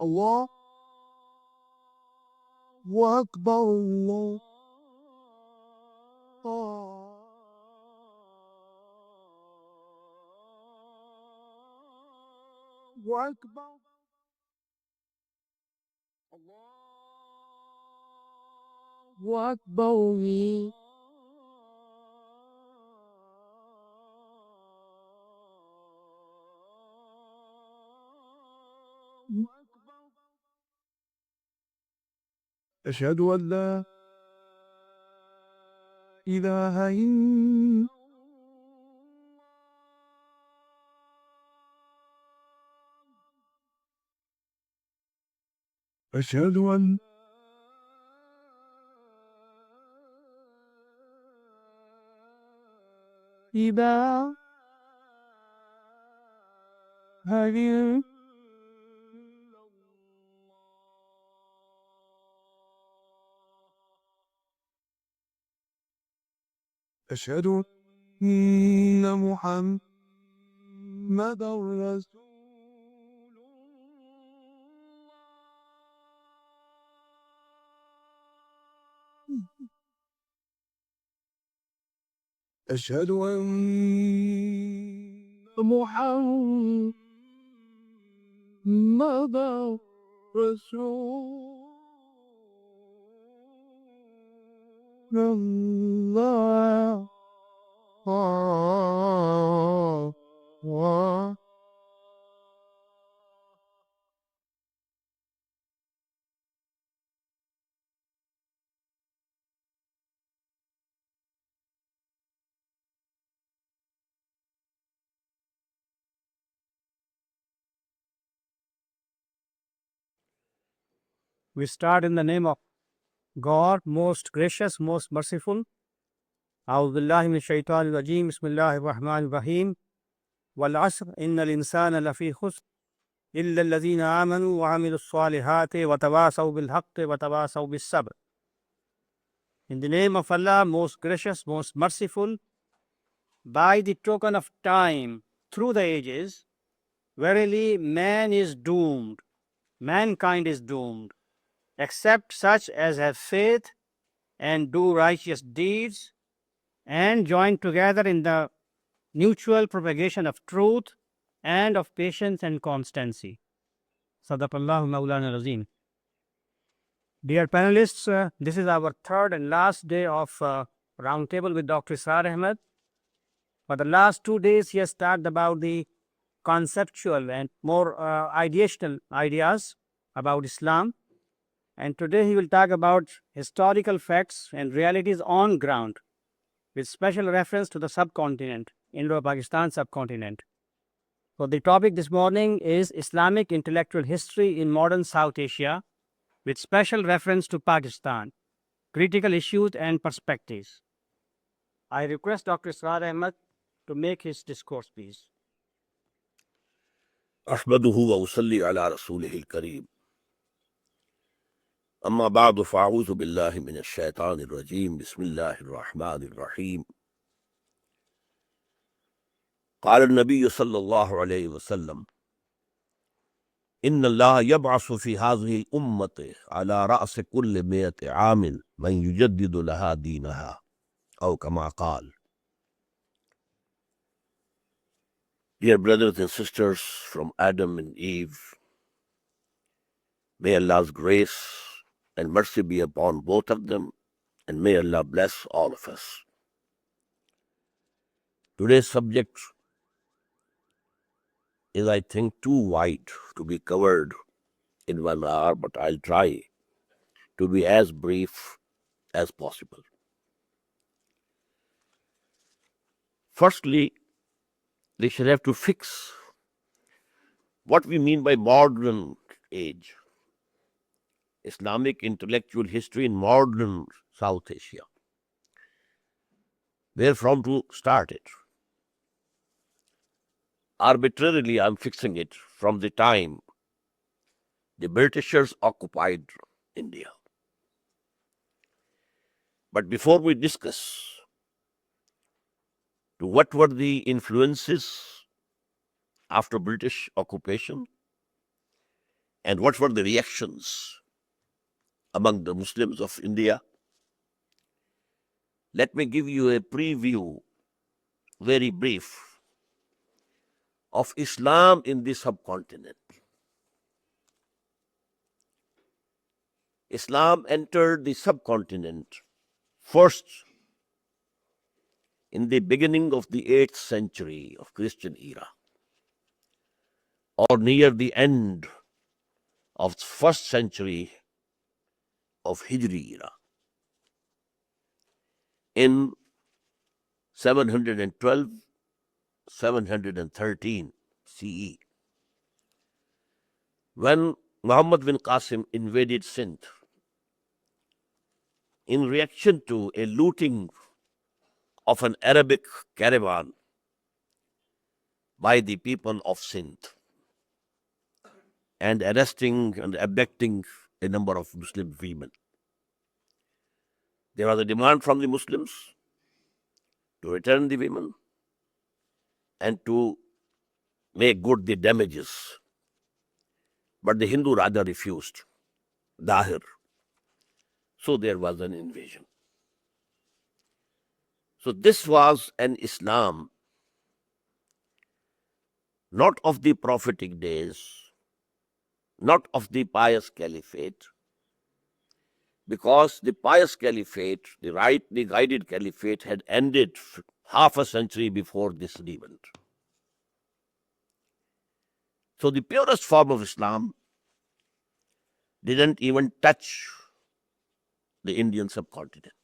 الله أكبر الله أكبر الله أكبر أشهد أن لا إله إلا أشهد أن إله إلا أشهد أن محمدا رسول أشهد أن محمدا رسول الله We start in the name of God, most gracious, most merciful. أعوذ بالله من الشيطان الرجيم. بسم الله الرحمن الرحيم. والعصر إن الإنسان لفي خسر إلا الذين آمنوا وعملوا الصالحات وتواصوا بالحق وتواصوا بالصبر. In the name of Allah, most gracious, most merciful, by the token of time through the ages, verily man is doomed, mankind is doomed, except such as have faith and do righteous deeds and join together in the mutual propagation of truth and of patience and constancy. Sadaqallahu Mawlana Razim. Dear panelists, this is our third and last day of roundtable with Dr. Israr Ahmed. For the last 2 days, he has talked about the conceptual and more ideational ideas about Islam. And today he will talk about historical facts and realities on ground, with special reference to the subcontinent, Indo-Pakistan subcontinent. So the topic this morning is Islamic intellectual history in modern South Asia, with special reference to Pakistan, critical issues and perspectives. I request Dr. Israr Ahmed to make his discourse, please. أحمده وأصلي على رسوله الكريم أما بعد فأعوذ بالله من الشيطان الرجيم بسم الله الرحمن الرحيم قال النبي صلى الله عليه وسلم إن الله يبعث في هذه الأمة على رأس كل 100 عام من يجدد لها دينها أو كما قال. Dear brothers and sisters from Adam and Eve, may Allah's grace and mercy be upon both of them, and may Allah bless all of us. Today's subject is, I think, too wide to be covered in 1 hour, but I'll try to be as brief as possible. Firstly, we should have to fix what we mean by modern age, Islamic intellectual history in modern South Asia. Where from to start it? Arbitrarily, I'm fixing it from the time the Britishers occupied India. But before we discuss what were the influences after British occupation, And what were the reactions among the Muslims of India? Let me give you a preview, very brief, of Islam in the subcontinent. Islam entered the subcontinent first in the beginning of the 8th century of Christian era, or near the end of the 1st century of Hijri era, in 712, 713 CE, when Muhammad bin Qasim invaded Sindh in reaction to a looting of an Arabic caravan by the people of Sindh and arresting and abducting a number of Muslim women. There was a demand from the Muslims to return the women and to make good the damages. But the Hindu Raja refused, Dahir. So there was an invasion. So this was an Islam not of the prophetic days, not of the pious caliphate, because the pious caliphate, the guided caliphate, had ended half a century before this event. So the purest form of Islam didn't even touch the Indian subcontinent.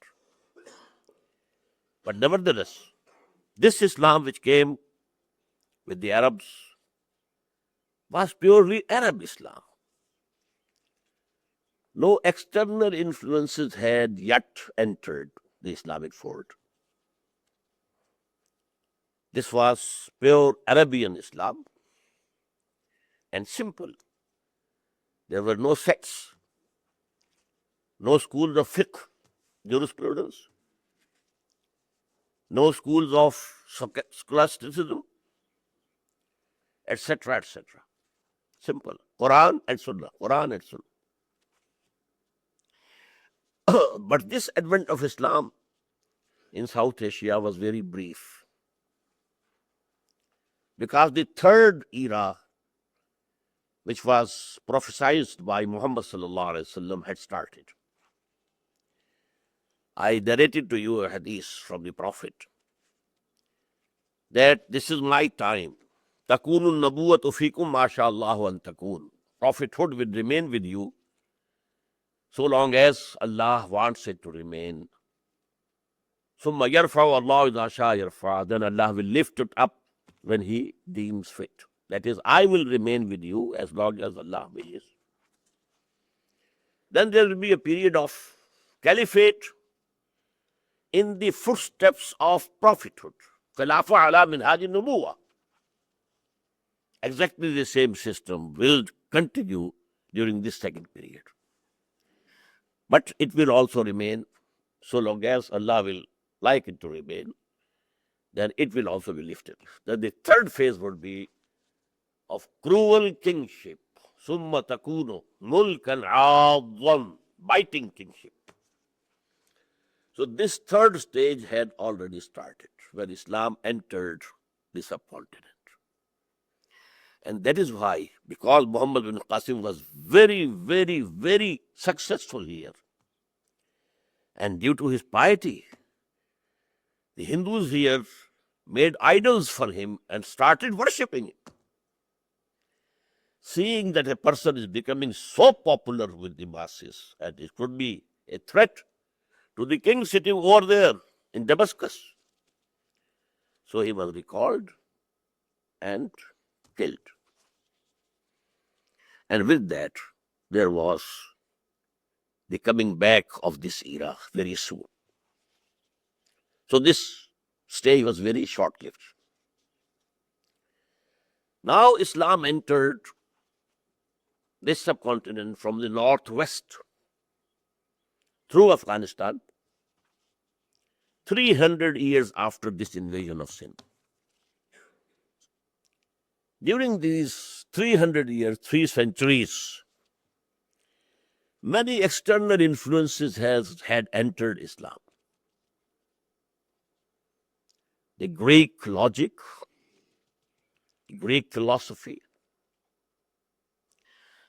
But nevertheless, this Islam which came with the Arabs was purely Arab Islam. No external influences had yet entered the Islamic fold. This was pure Arabian Islam and simple. There were no sects, no schools of fiqh, jurisprudence, no schools of scholasticism, etc., etc. Simple. Quran and Sunnah, Quran and Sunnah. But this advent of Islam in South Asia was very brief, because the third era, which was prophesied by Muhammad sallallahu alaihi wasallam, had started. I narrated to you a hadith from the Prophet that this is my time. Takunun nabuwatu fikum masha'Allahu an takun. Prophethood will remain with you so long as Allah wants it to remain. Summa yarfa'u Allahu idha sha'a yarfa'. Then Allah will lift it up when He deems fit. That is, I will remain with you as long as Allah wishes. Then there will be a period of caliphate in the footsteps of prophethood. Khilafah ala minhaj an-nubuwah. Exactly the same system will continue during this second period. But it will also remain so long as Allah will like it to remain, then it will also be lifted. Then the third phase would be of cruel kingship. Summa takunu mulkan 'adwan, biting kingship. So this third stage had already started when Islam entered the subcontinent. And that is why, because Muhammad bin Qasim was very, very, very successful here, and due to his piety, the Hindus here made idols for him and started worshipping him. Seeing that a person is becoming so popular with the masses, and it could be a threat to the king sitting over there in Damascus. So he was recalled and killed. And with that, there was the coming back of this era very soon. So this stay was very short-lived. Now Islam entered this subcontinent from the northwest through Afghanistan 300 years after this invasion of Sindh. During these 300 years, 3 centuries, many external influences had entered Islam. The Greek logic, Greek philosophy,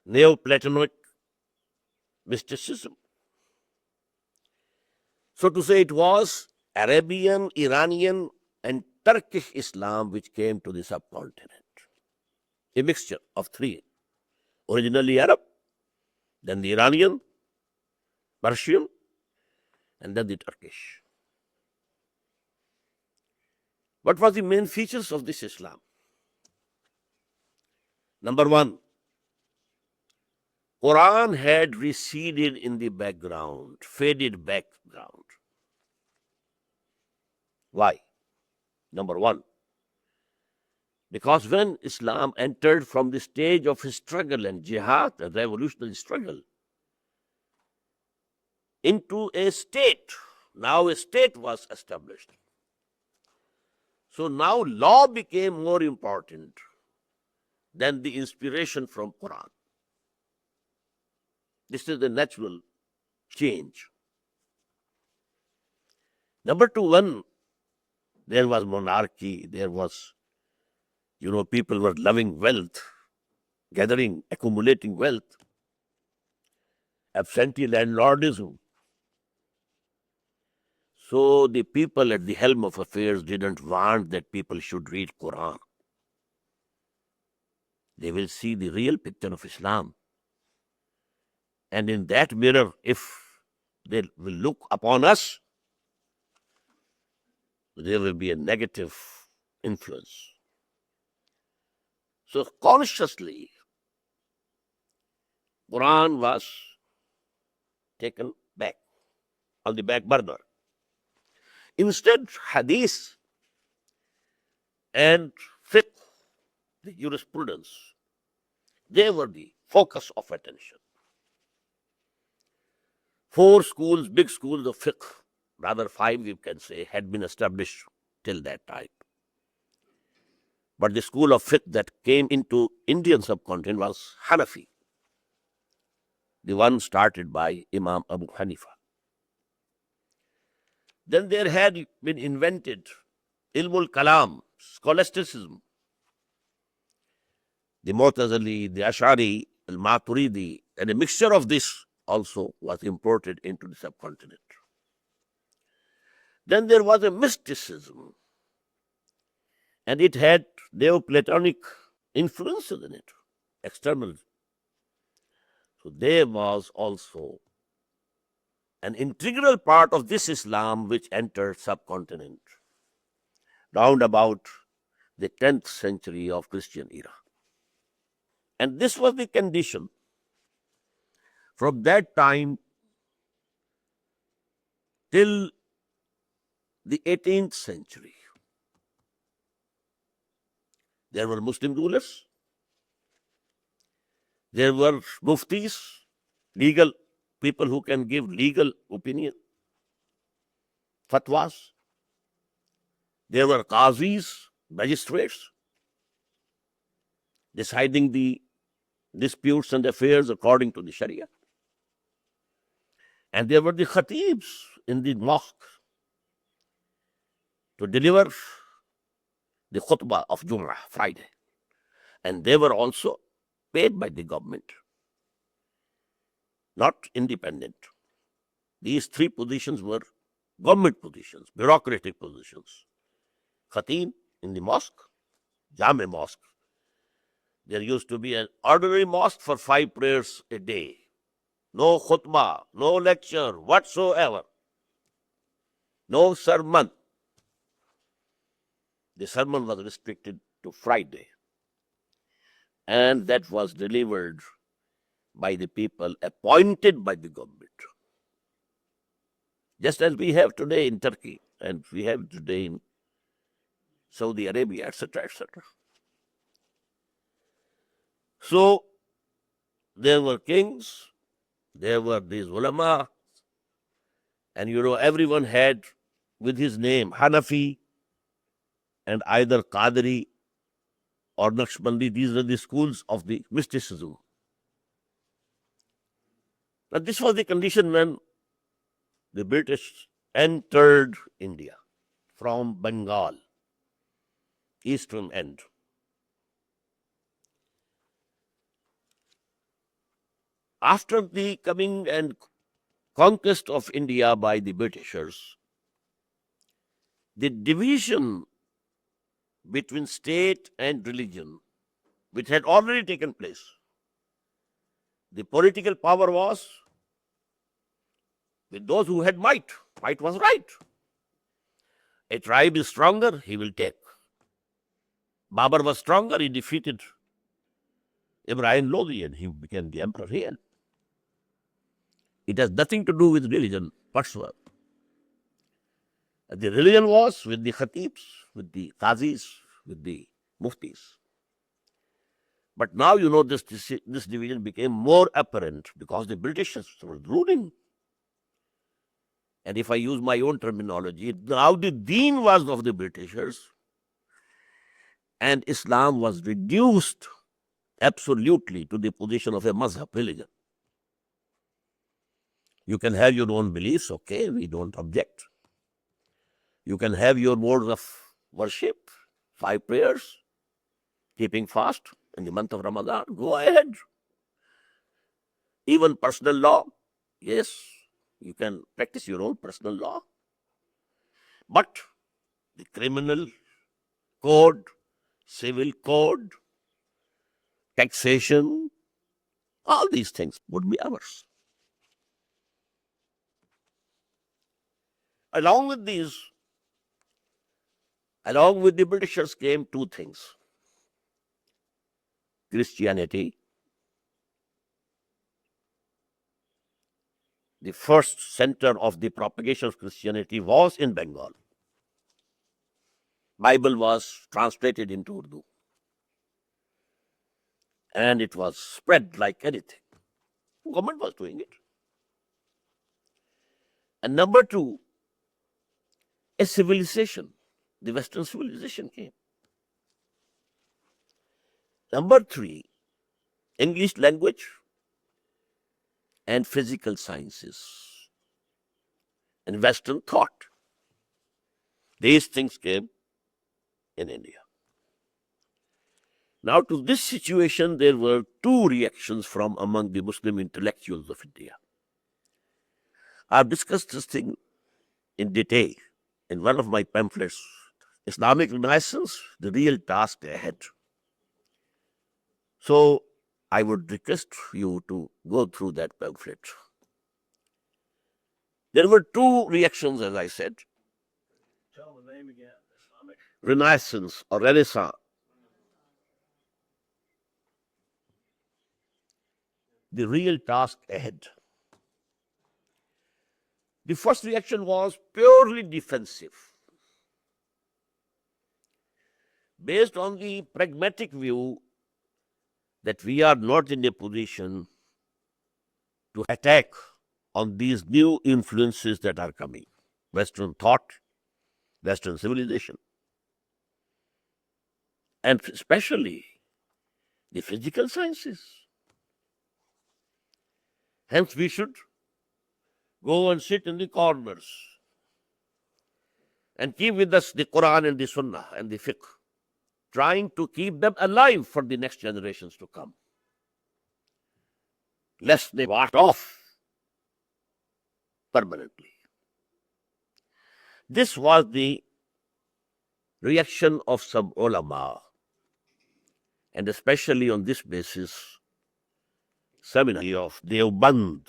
Neoplatonic mysticism. So to say, it was Arabian, Iranian, and Turkish Islam which came to the subcontinent. A mixture of three. Originally Arab, then the Iranian, Persian, and then the Turkish. What was the main features of this Islam? Number one, Quran had receded in the background, faded background. Why? Number one, because when Islam entered from the stage of struggle and jihad, a revolutionary struggle, into a state, now a state was established. So now law became more important than the inspiration from Quran. This is the natural change. Number two, when there was monarchy, there was, people were loving wealth, gathering, accumulating wealth, absentee landlordism. So the people at the helm of affairs didn't want that people should read Quran. They will see the real picture of Islam. And in that mirror, if they will look upon us, there will be a negative influence. So consciously, Quran was taken back, on the back burner. Instead, hadith and fiqh, the jurisprudence, they were the focus of attention. 4 schools, big schools of fiqh, rather 5 you can say, had been established till that time. But the school of fiqh that came into Indian subcontinent was Hanafi, the one started by Imam Abu Hanifa. Then there had been invented Ilmul Kalam, scholasticism. The Mu'tazili, the Ash'ari, Al-Maturidi, and a mixture of this also was imported into the subcontinent. Then there was a mysticism, and it had Neoplatonic influences in it, external. So there was also an integral part of this Islam which entered subcontinent round about the 10th century of Christian era. And this was the condition from that time till the 18th century. There were Muslim rulers, there were muftis, legal people who can give legal opinion, fatwas. There were qazis, magistrates, deciding the disputes and affairs according to the Sharia. And there were the khatibs in the mosque to deliver the khutbah of Jum'ah, Friday. And they were also paid by the government, not independent. These 3 positions were government positions, bureaucratic positions. Khatib in the mosque, Jame mosque. There used to be an ordinary mosque for 5 prayers a day. No khutbah, no lecture whatsoever. No sermon. The sermon was restricted to Friday. And that was delivered by the people appointed by the government. Just as we have today in Turkey, and we have today in Saudi Arabia, etc., etc. So there were kings, there were these ulama, and everyone had with his name Hanafi and either Qadri or Naqshbandi. These are the schools of the mysticism. Now, this was the condition when the British entered India from Bengal, eastern end. After the coming and conquest of India by the Britishers, the division between state and religion, which had already taken place, the political power was with those who had might. Might was right. A tribe is stronger, he will take. Babur was stronger, he defeated Ibrahim Lodi and he became the emperor here. It has nothing to do with religion whatsoever. The religion was with the khatibs, with the qazis, with the muftis. But now, this division became more apparent because the Britishers were ruling. And if I use my own terminology, now the deen was of the Britishers and Islam was reduced absolutely to the position of a mazhab religion. You can have your own beliefs, okay, we don't object. You can have your modes of worship, 5 prayers, keeping fast in the month of Ramadan, go ahead. Even personal law, yes, you can practice your own personal law. But the criminal code, civil code, taxation, all these things would be ours. Along with the Britishers came 2 things. Christianity, the first center of the propagation of Christianity was in Bengal. Bible was translated into Urdu. And it was spread like anything. Government was doing it. And number 2, a civilization. The Western civilization came. Number 3, English language and physical sciences and Western thought. These things came in India. Now, to this situation, there were 2 reactions from among the Muslim intellectuals of India. I've discussed this thing in detail in one of my pamphlets, Islamic Renaissance, the real task ahead. So, I would request you to go through that pamphlet. There were 2 reactions, as I said. Tell the name again. Islamic Renaissance or Renaissance. The real task ahead. The first reaction was purely defensive, based on the pragmatic view that we are not in a position to attack on these new influences that are coming. Western thought, Western civilization, and especially the physical sciences. Hence, we should go and sit in the corners and keep with us the Quran and the Sunnah and the fiqh, trying to keep them alive for the next generations to come, lest they wash off permanently. This was the reaction of some ulama, and especially on this basis, seminary of Deoband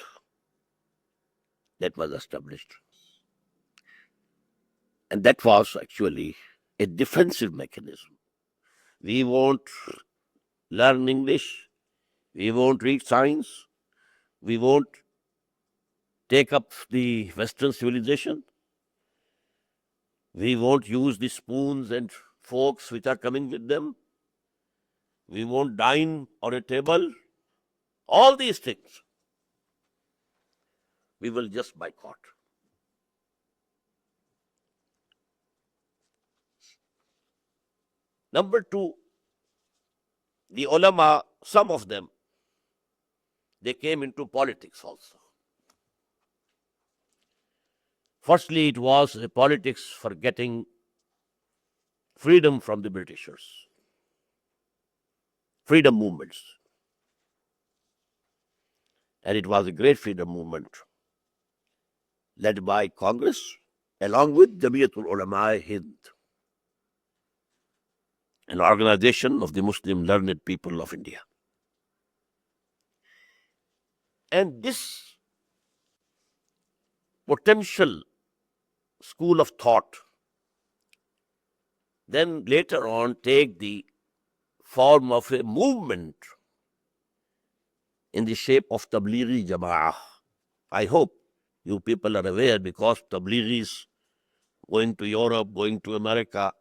that was established. And that was actually a defensive mechanism. We won't learn English, we won't read science, we won't take up the Western civilization, we won't use the spoons and forks which are coming with them, we won't dine on a table. All these things we will just boycott. Number 2, the ulama, some of them, they came into politics also. Firstly, it was a politics for getting freedom from the Britishers, freedom movements. And it was a great freedom movement led by Congress along with Jamiatul Ulama Hind, an organization of the Muslim learned people of India. And this potential school of thought then later on take the form of a movement in the shape of Tablighi Jama'ah. I hope you people are aware, because Tablighis going to Europe, going to America,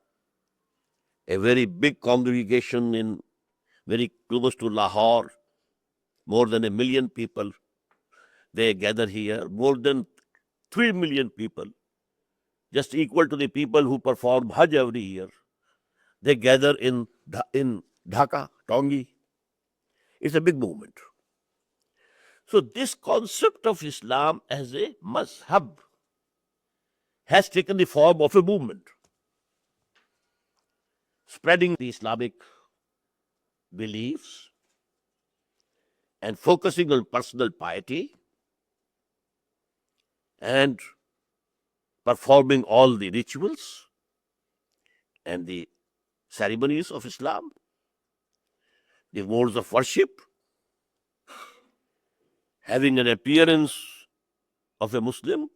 a very big congregation in very close to Lahore, more than 1 million people, they gather here, more than 3 million people, just equal to the people who perform Hajj every year. They gather in Dhaka, Tongi. It's a big movement. So this concept of Islam as a mazhab has taken the form of a movement, spreading the Islamic beliefs and focusing on personal piety and performing all the rituals and the ceremonies of Islam, the modes of worship, having an appearance of a Muslim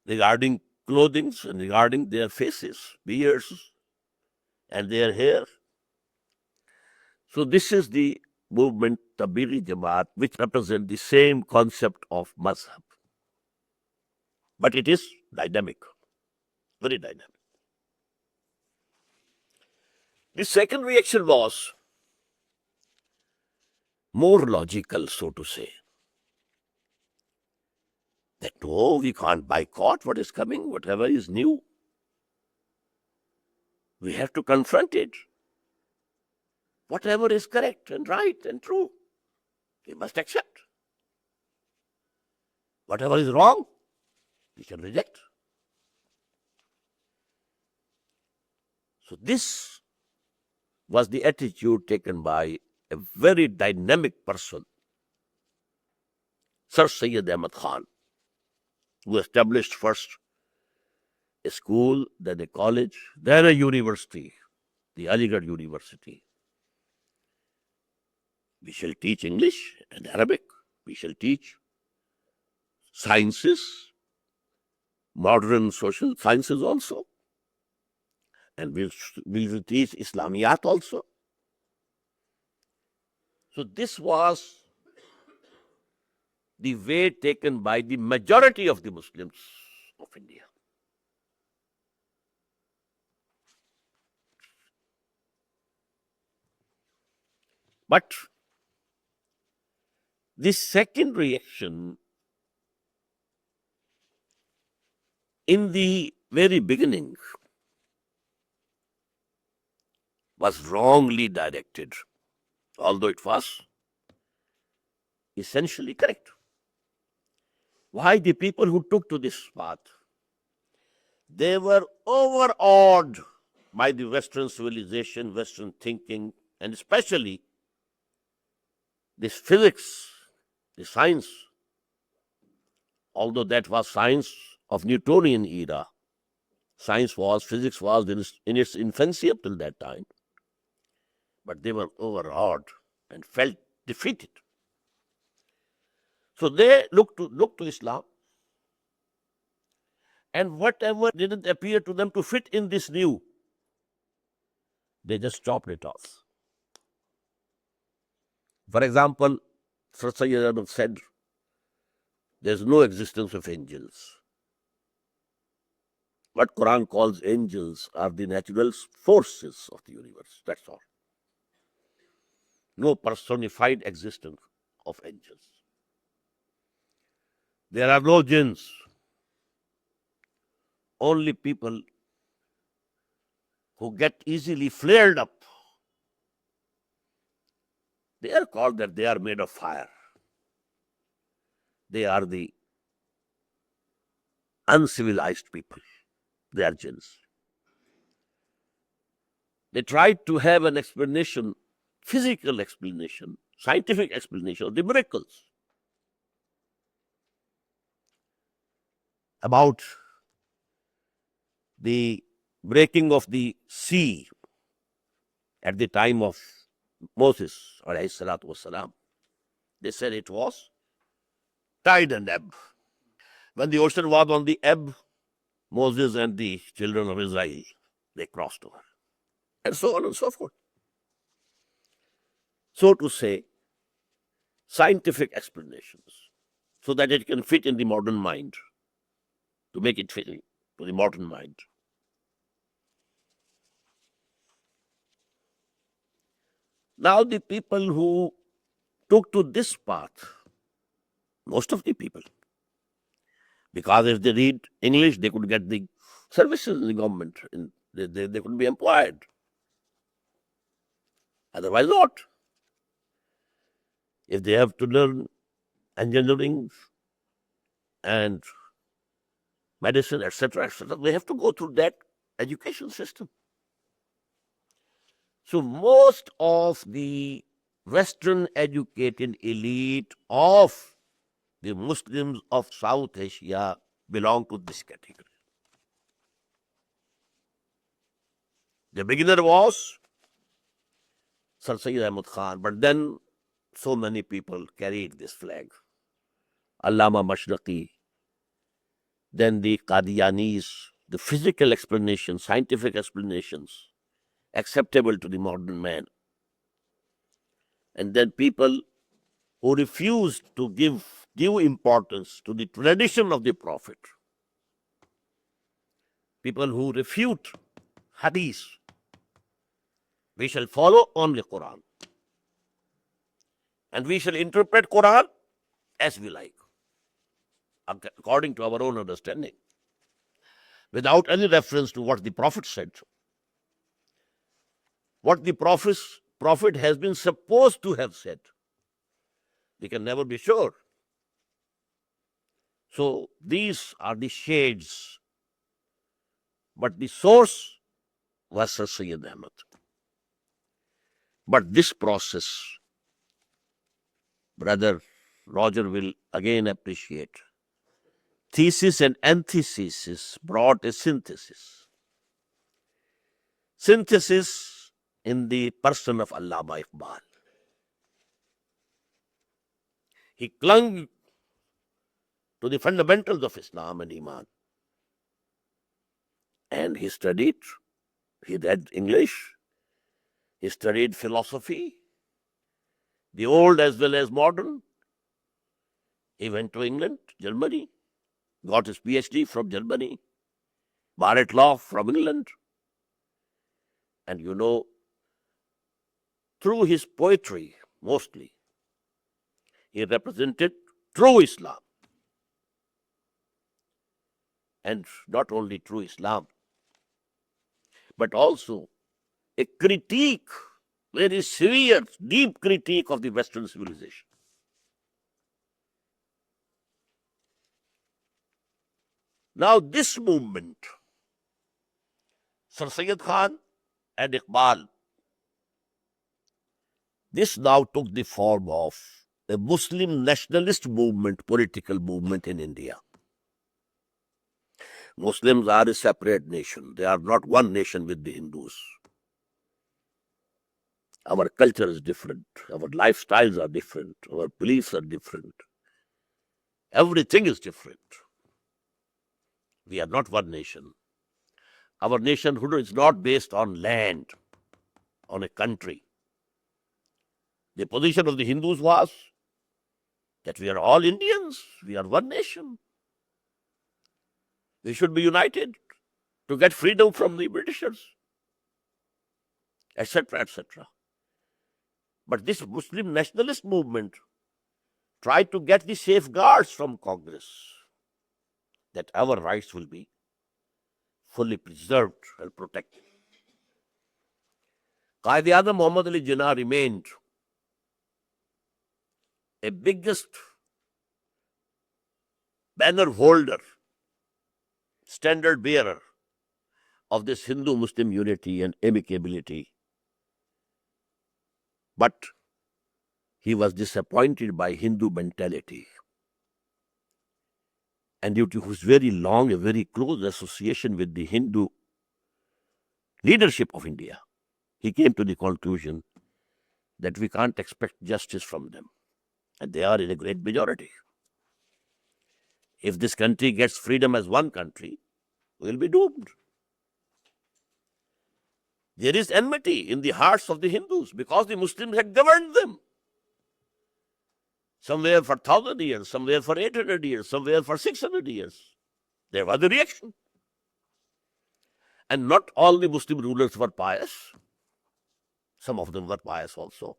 regarding clothing and regarding their faces, beards, and their hair. So this is the movement Tablighi Jamaat, which represent the same concept of mazhab. But it is dynamic, very dynamic. The second reaction was more logical, so to say. That no, we can't boycott what is coming, whatever is new. We have to confront it. Whatever is correct and right and true, we must accept. Whatever is wrong, we can reject. So this was the attitude taken by a very dynamic person, Sir Syed Ahmed Khan, who established first a school, then a college, then a university, the Aligarh University. We shall teach English and Arabic. We shall teach sciences, modern social sciences also. And we will teach Islamiyat also. So this was the way taken by the majority of the Muslims of India. But this second reaction, in the very beginning, was wrongly directed, although it was essentially correct. Why? The people who took to this path, they were overawed by the Western civilization, Western thinking, and especially this physics, the science, although that was science of Newtonian era. Physics was in its infancy up till that time. But they were overawed and felt defeated. So they looked to Islam, and whatever didn't appear to them to fit in this new, they just chopped it off. For example, Sir Syed Ahmed said, there's no existence of angels. What Quran calls angels are the natural forces of the universe. That's all. No personified existence of angels. There are no jinns. Only people who get easily flared up. They are called that they are made of fire. They are the uncivilized people. They are jinns. They tried to have an explanation, physical explanation, scientific explanation of the miracles. About the breaking of the sea at the time of Moses, ﷺ. They said it was tide and ebb. When the ocean was on the ebb, Moses and the children of Israel, they crossed over. And so on and so forth. So to say, scientific explanations, so that it can fit in the modern mind, to make it fit to the modern mind. Now the people who took to this path, most of the people, because if they read English, they could get the services in the government, and they could be employed. Otherwise not. If they have to learn engineering and medicine, etc., they have to go through that education system. So most of the Western educated elite of the Muslims of South Asia belong to this category. The beginner was Sir Sayyid Ahmed Khan, but then so many people carried this flag. Allama Mashraqi, then the Qadianis, the physical explanations, scientific explanations, acceptable to the modern man. And then people who refused to give due importance to the tradition of the Prophet. People who refute hadith. We shall follow only Quran. And we shall interpret Quran as we like, according to our own understanding, without any reference to what the Prophet said. What the Prophet has been supposed to have said. We can never be sure. So these are the shades. But the source was Sir Sayyid Ahmed. But this process, Brother Roger will again appreciate. Thesis and antithesis brought a synthesis. Synthesis in the person of Allama Iqbal. He clung to the fundamentals of Islam and Iman. And he studied, he read English, he studied philosophy, the old as well as modern. He went to England, Germany, got his PhD from Germany, Barrett Law from England. And you know, through his poetry, mostly, he represented true Islam. And not only true Islam, but also a critique, very severe, deep critique of the Western civilization. Now this movement, Sir Sayyid Khan and Iqbal, this now took the form of a Muslim nationalist movement, political movement in India. Muslims are a separate nation. They are not one nation with the Hindus. Our culture is different. Our lifestyles are different. Our beliefs are different. Everything is different. We are not one nation. Our nationhood is not based on land, on a country. The position of the Hindus was that we are all Indians. We are one nation. We should be united to get freedom from the Britishers, etc., etc. But this Muslim nationalist movement tried to get the safeguards from Congress that our rights will be fully preserved and protected. Qaid-e-Azam Muhammad Ali Jinnah remained a biggest banner holder standard bearer of this Hindu-Muslim unity and amicability. But he was disappointed by Hindu mentality. And due to his very long, a very close association with the Hindu leadership of India, he came to the conclusion that we can't expect justice from them. And they are in a great majority. If this country gets freedom as one country, we'll be doomed. There is enmity in the hearts of the Hindus because the Muslims have governed them. Somewhere for 1,000 years, somewhere for 800 years, somewhere for 600 years. There was a reaction. And not all the Muslim rulers were pious. Some of them were pious also,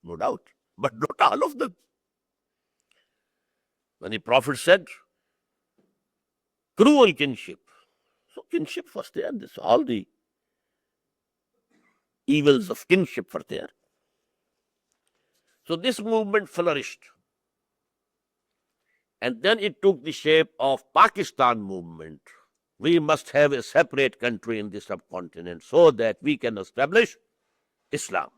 no doubt, but not all of them. When the Prophet said, cruel kinship, so kinship was there, this, all the evils of kinship were there. So this movement flourished. And then it took the shape of Pakistan movement. We must have a separate country in the subcontinent so that we can establish Islam,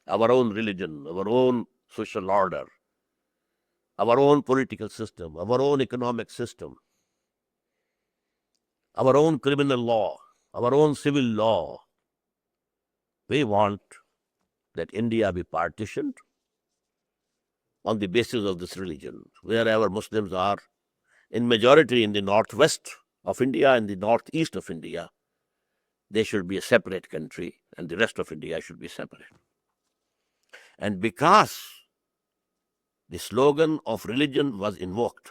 our own religion, our own social order, our own political system, our own economic system, our own criminal law, our own civil law. We want that India be partitioned on the basis of this religion. Wherever Muslims are in majority in the northwest of India and the northeast of India, they should be a separate country and the rest of India should be separate. And because the slogan of religion was invoked,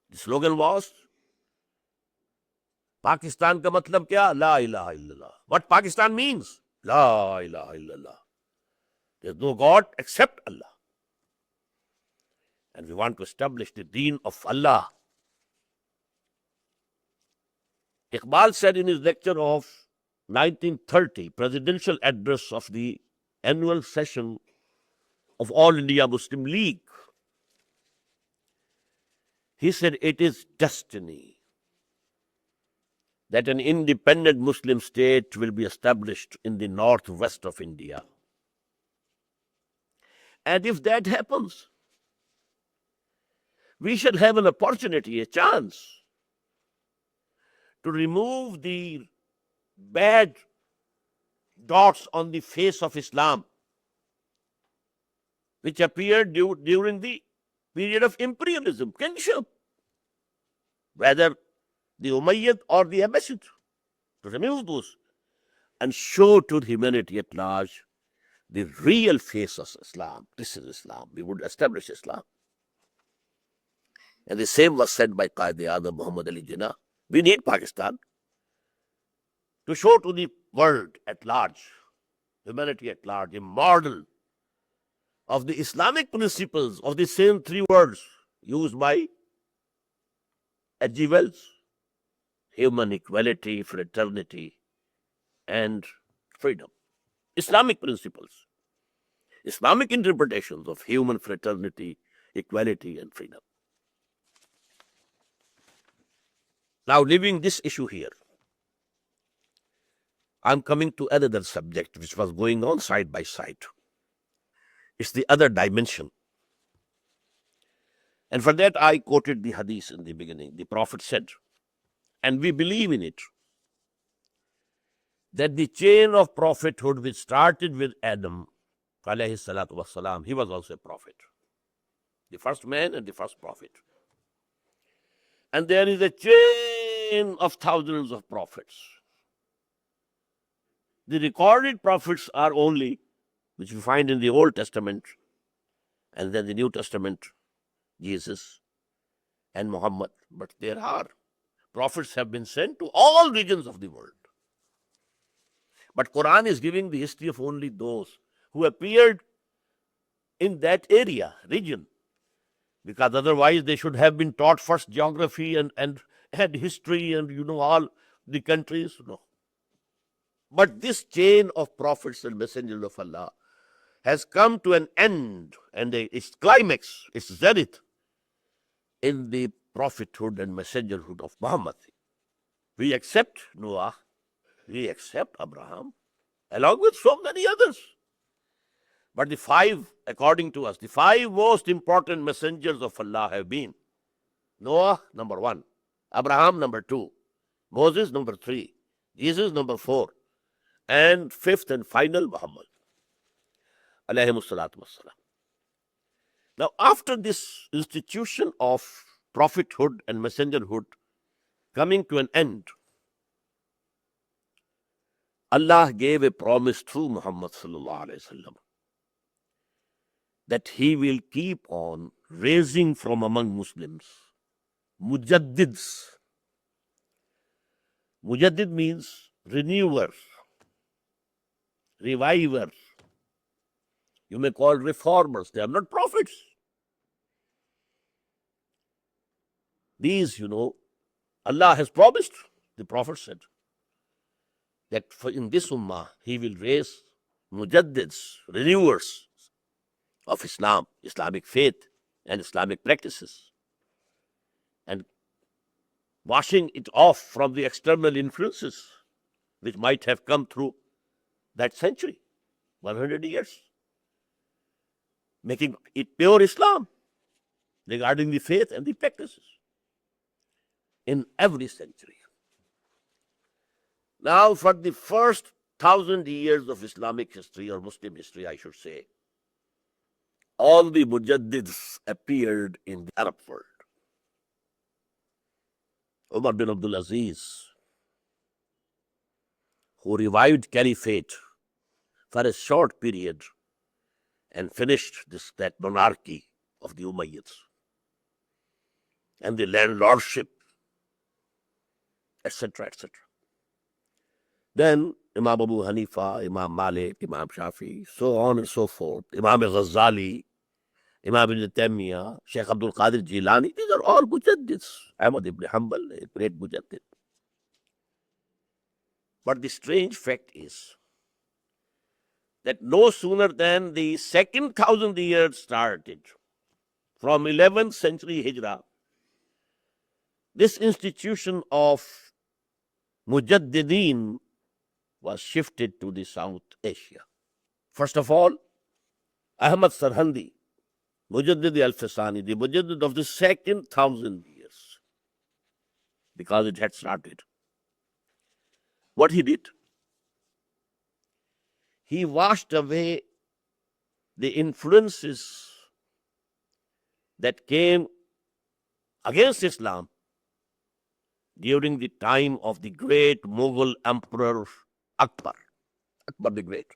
the slogan was, Pakistan ka matlab kya? La ilaha illallah. What Pakistan means? La ilaha illallah. There is no God except Allah. And we want to establish the deen of Allah. Iqbal said in his lecture of 1930, presidential address of the annual session of All India Muslim League, he said, it is destiny that an independent Muslim state will be established in the northwest of India. And if that happens, we shall have an opportunity, a chance to remove the bad dots on the face of Islam, which appeared during the period of imperialism, kinship, whether the Umayyad or the Abbasid, to remove those and show to humanity at large the real face of Islam. This is Islam. We would establish Islam. And the same was said by Quaid-e-Azam Muhammad Ali Jinnah. We need Pakistan to show to the world at large, humanity at large, a model of the Islamic principles of the same three words used by H.G. Wells: human equality, fraternity, and freedom. Islamic principles, Islamic interpretations of human fraternity, equality, and freedom. Now, leaving this issue here, I'm coming to another subject which was going on side by side. It's the other dimension. And for that, I quoted the hadith in the beginning. The Prophet said, and we believe in it, that the chain of prophethood which started with Adam, alayhi salatu wasalam, he was also a prophet, the first man and the first prophet. And there is a chain of thousands of prophets. The recorded prophets are only, which we find in the Old Testament, and then the New Testament, Jesus and Muhammad. But there are prophets have been sent to all regions of the world. But Quran is giving the history of only those who appeared in that area, region, because otherwise they should have been taught first geography and history and all the countries. No. But this chain of prophets and messengers of Allah has come to an end, and its climax, its zenith, in the prophethood and messengerhood of Muhammad. We accept Noah, we accept Abraham, along with so many others. But the five, according to us, the five most important messengers of Allah have been Noah, number one, Abraham, number two, Moses, number three, Jesus, number four, and fifth and final, Muhammad. Alayhimus salatu wassalam. Now, after this institution of prophethood and messengerhood coming to an end, Allah gave a promise through Muhammad sallallahu alaihi wasallam that He will keep on raising from among Muslims mujaddids. Mujaddid means renewer, reviver. You may call reformers. They are not prophets. These, Allah has promised, the Prophet said, that in this ummah, He will raise mujaddids, renewers of Islam, Islamic faith, and Islamic practices, and washing it off from the external influences which might have come through that century, 100 years, making it pure Islam regarding the faith and the practices in every century. Now, for the first 1,000 years of Islamic history, or Muslim history, I should say, all the mujaddids appeared in the Arab world. Umar bin Abdul Aziz, who revived caliphate for a short period and finished that monarchy of the Umayyads and the landlordship, etc., etc. Then Imam Abu Hanifa, Imam Malik, Imam Shafi, so on and so forth, Imam Ghazali, Imam Ibn Taymiyyah, Sheikh Abdul Qadir Jilani, these are all mujaddids. Ahmad ibn Hanbal, a great mujaddid. But the strange fact is that no sooner than the second 1,000 years started, from 11th century Hijrah, this institution of mujaddideen was shifted to the South Asia. First of all, Ahmad Sarhandi, Mujaddid al-Fasani, the Mujaddid of the second 1,000 years, because it had started. What he did? He washed away the influences that came against Islam during the time of the great Mughal Emperor Akbar the Great.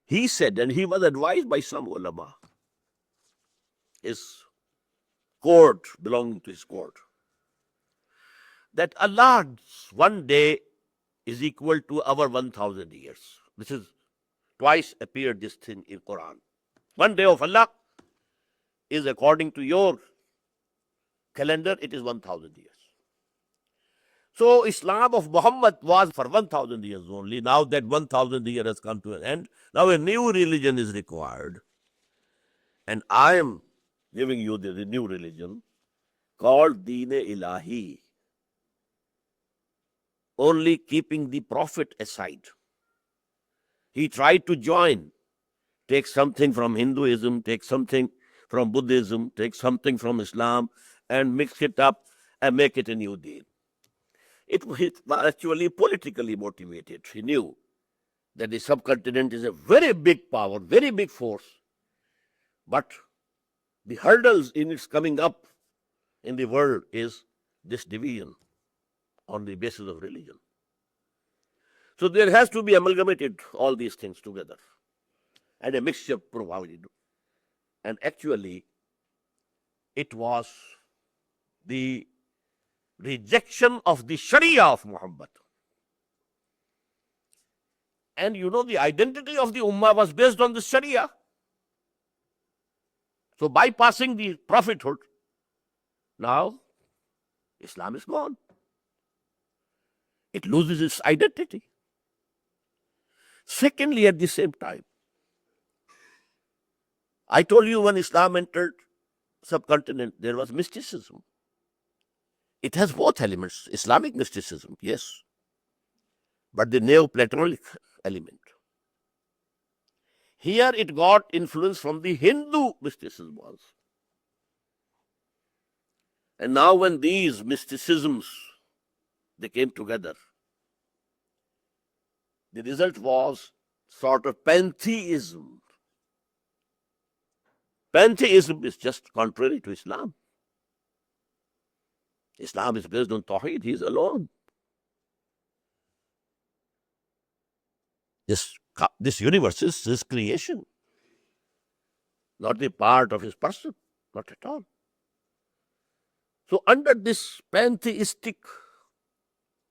He said, and he was advised by some ulama, his court, belonging to his court, that Allah's one day is equal to our 1,000 years. This is twice appeared this thing in Quran. One day of Allah is according to your calendar, it is 1,000 years. So Islam of Muhammad was for 1,000 years only. Now that 1,000 years has come to an end, now a new religion is required. And I am giving you the new religion called Deen-e-Ilahi, only keeping the Prophet aside. He tried to join, take something from Hinduism, take something from Buddhism, take something from Islam, and mix it up and make it a new deen. It was actually politically motivated. He knew that the subcontinent is a very big power, very big force, but the hurdles in its coming up in the world is this division on the basis of religion. So there has to be amalgamated all these things together and a mixture provided. And actually, it was the rejection of the Sharia of Muhammad. And the identity of the Ummah was based on the Sharia. So bypassing the prophethood, now Islam is gone. It loses its identity. Secondly, at the same time, I told you when Islam entered subcontinent, there was mysticism. It has both elements, Islamic mysticism, yes, but the Neoplatonic element. Here it got influence from the Hindu mysticism also. And now when these mysticisms, they came together, the result was sort of pantheism. Pantheism is just contrary to Islam. Islam is based on Tawheed, he is alone. This universe is his creation, not the part of his person, not at all. So under this pantheistic,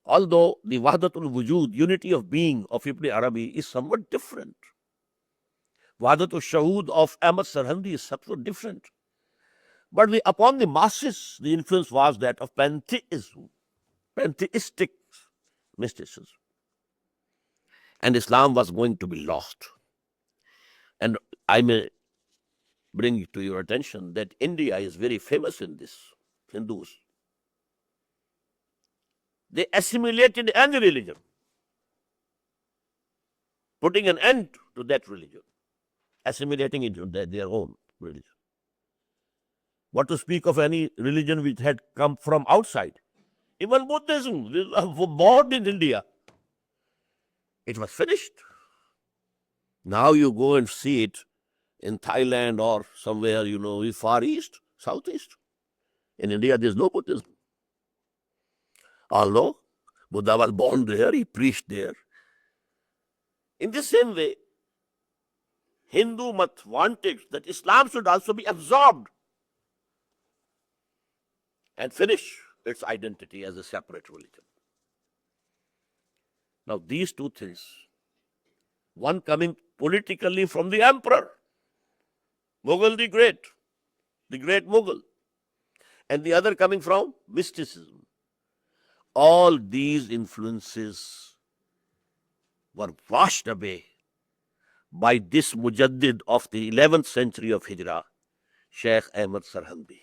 although the Wahdatul Wujud, unity of being of Ibn Arabi is somewhat different. Wahdatul Shahood of Ahmad Sarhandi is somewhat different. But upon the masses, the influence was that of pantheism, pantheistic mysticism. And Islam was going to be lost. And I may bring to your attention that India is very famous in this, Hindus. They assimilated any religion, putting an end to that religion, assimilating it into their own religion. What to speak of any religion which had come from outside? Even Buddhism, born in India, it was finished. Now you go and see it in Thailand or somewhere, Far East, Southeast. In India, there's no Buddhism. Although Buddha was born there, he preached there. In the same way, Hindu Mat wanted that Islam should also be absorbed and finish its identity as a separate religion. Now, these two things, one coming politically from the emperor, Mughal the Great Mughal, and the other coming from mysticism. All these influences were washed away by this Mujaddid of the 11th century of Hijrah, Sheikh Ahmad Sarhandi.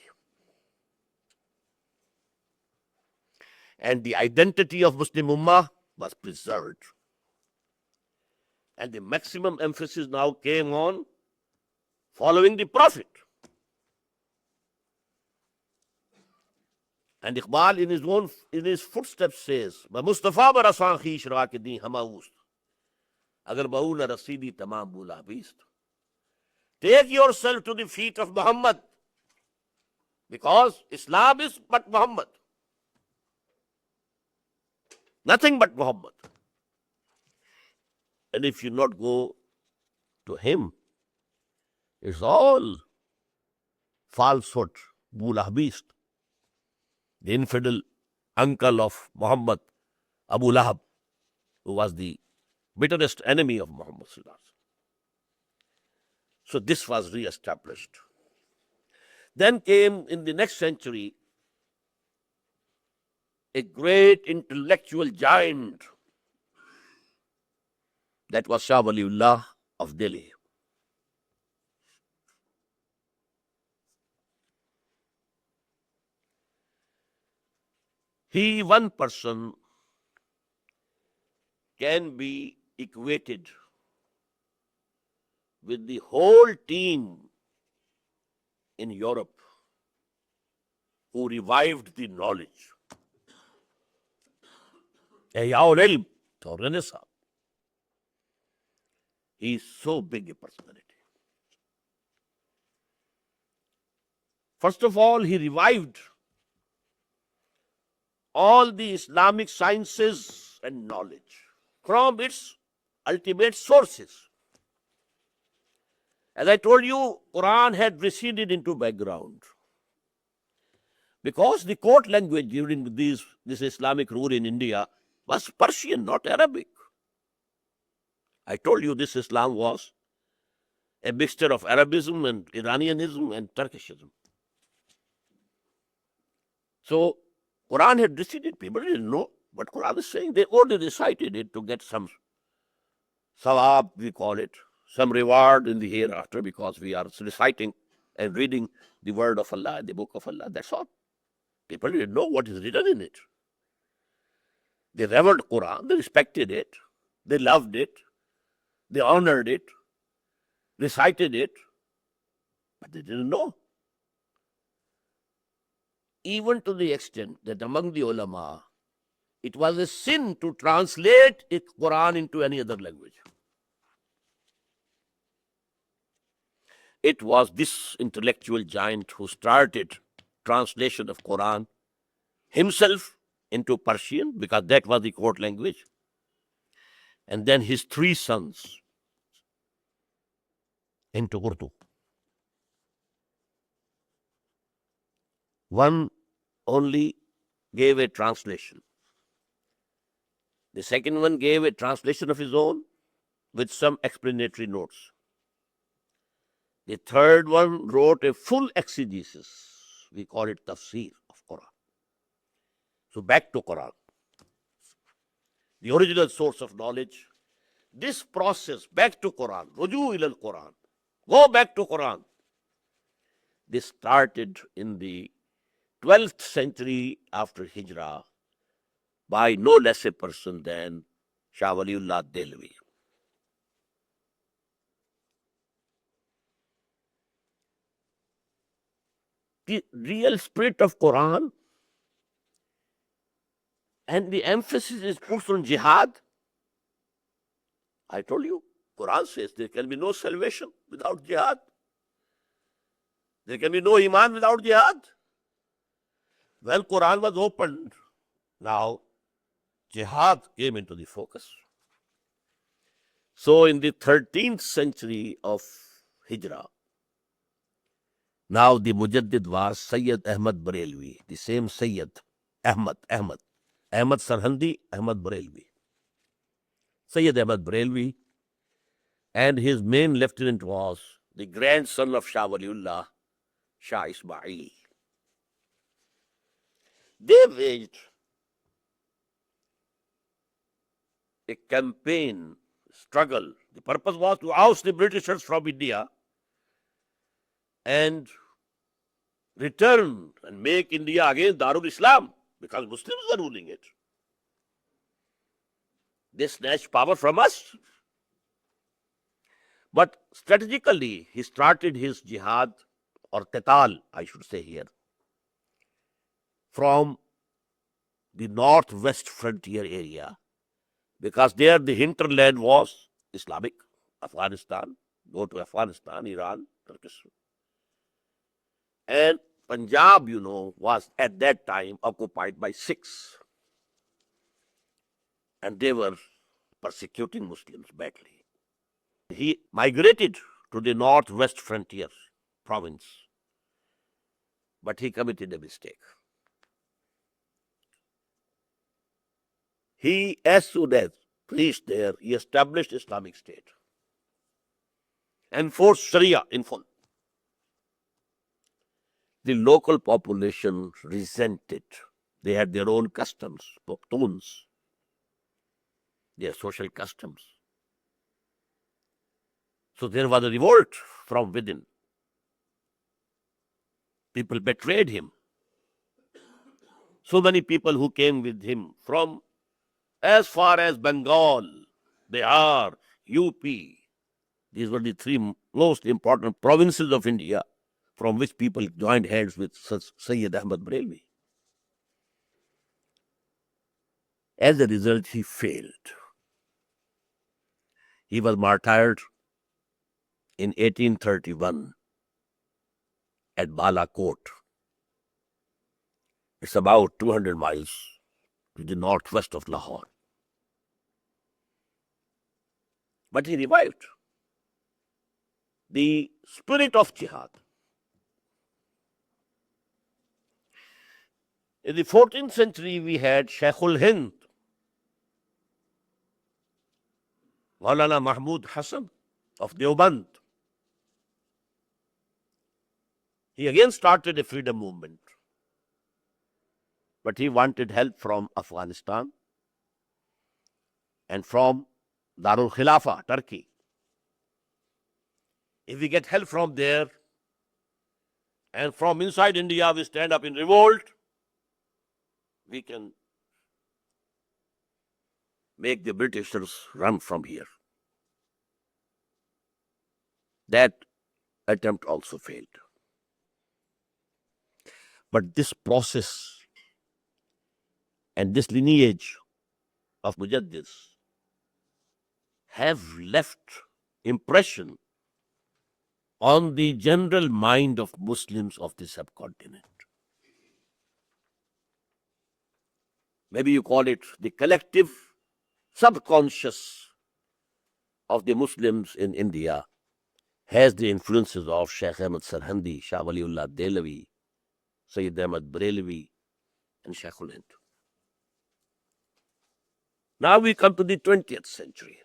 And the identity of Muslim Ummah was preserved. And the maximum emphasis now came on following the Prophet. And Iqbal in his footsteps says, "Ba Mustafa barasan khish ra ke din hamaust. Agar bahu na rasidi tamam bula beast." Take yourself to the feet of Muhammad, because Islam is but Muhammad. Nothing but Muhammad. And if you not go to him, it's all falsehood, bula beast. The infidel uncle of Muhammad, Abu Lahab, who was the bitterest enemy of Muhammad. So this was re-established. Then came in the next century a great intellectual giant, that was Shah Waliullah of Delhi. He, one person, can be equated with the whole team in Europe who revived the knowledge. Ihya-ul Ilm or Renaissance. He is so big a personality. First of all, he revived all the Islamic sciences and knowledge from its ultimate sources. As I told you, Quran had receded into background because the court language during this Islamic rule in India was Persian, not Arabic. I told you this Islam was a mixture of Arabism and Iranianism and Turkishism. So Quran had receded. People didn't know what Quran is saying. They only recited it to get some sawab, we call it, some reward in the hereafter, because we are reciting and reading the word of Allah, the book of Allah. That's all. People didn't know what is written in it. They revered Quran, they respected it, they loved it, they honored it, recited it, but they didn't know. Even to the extent that among the ulama, it was a sin to translate the Quran into any other language. It was this intellectual giant who started translation of Quran himself into Persian, because that was the court language, and then his three sons into Urdu. One only gave a translation. The second one gave a translation of his own with some explanatory notes. The third one wrote a full exegesis. We call it tafsir of Quran. So back to Quran, the original source of knowledge. This process, back to Quran, ruju ila al-Quran, go back to Quran. This started in the 12th century after Hijrah by no less a person than Shah Waliullah Delhi. The real spirit of Quran, and the emphasis is put on jihad. I told you, Quran says there can be no salvation without jihad. There can be no iman without jihad. Well, Quran was opened. Now, jihad came into the focus. So in the 13th century of Hijrah, now the Mujaddid was Sayyid Ahmad Barelvi, the same Sayyid Ahmad Sarhandi Ahmad Barelvi. Sayyid Ahmad Barelvi, and his main lieutenant was the grandson of Shah Waliullah, Shah Ismail. They waged a campaign, struggle. The purpose was to oust the Britishers from India and return and make India again Darul Islam, because Muslims were ruling it. They snatched power from us. But strategically, he started his jihad, or qital, I should say here, from the northwest frontier area, because there the hinterland was Islamic, Afghanistan, go to Afghanistan, Iran, Turkish. And Punjab, was at that time occupied by Sikhs. And they were persecuting Muslims badly. He migrated to the northwest frontier province, but he committed a mistake. He, as soon as reached there, he established Islamic State, enforced Sharia in full. The local population resented. They had their own customs, Pashtuns, their social customs. So there was a revolt from within. People betrayed him. So many people who came with him from as far as Bengal, Bihar, UP. These were the three most important provinces of India from which people joined hands with Sayyid Ahmad Barelvi. As a result, he failed. He was martyred in 1831 at Balakot. It's about 200 miles to the northwest of Lahore. But he revived the spirit of jihad. In the 14th century, we had Sheikhul Hind, Maulana Mahmud Hassan of Deoband. He again started a freedom movement, but he wanted help from Afghanistan and from Darul Khilafa, Turkey. If we get help from there, and from inside India we stand up in revolt, we can make the Britishers run from here. That attempt also failed. But this process and this lineage of Mujaddids have left impression on the general mind of Muslims of the subcontinent. Maybe you call it the collective subconscious of the Muslims in India has the influences of Shaykh Ahmad Sarhandi, Shah Waliullah Dehlevi, Sayyid Ahmad Barelvi, and Shaykhul Hind. Now we come to the 20th century.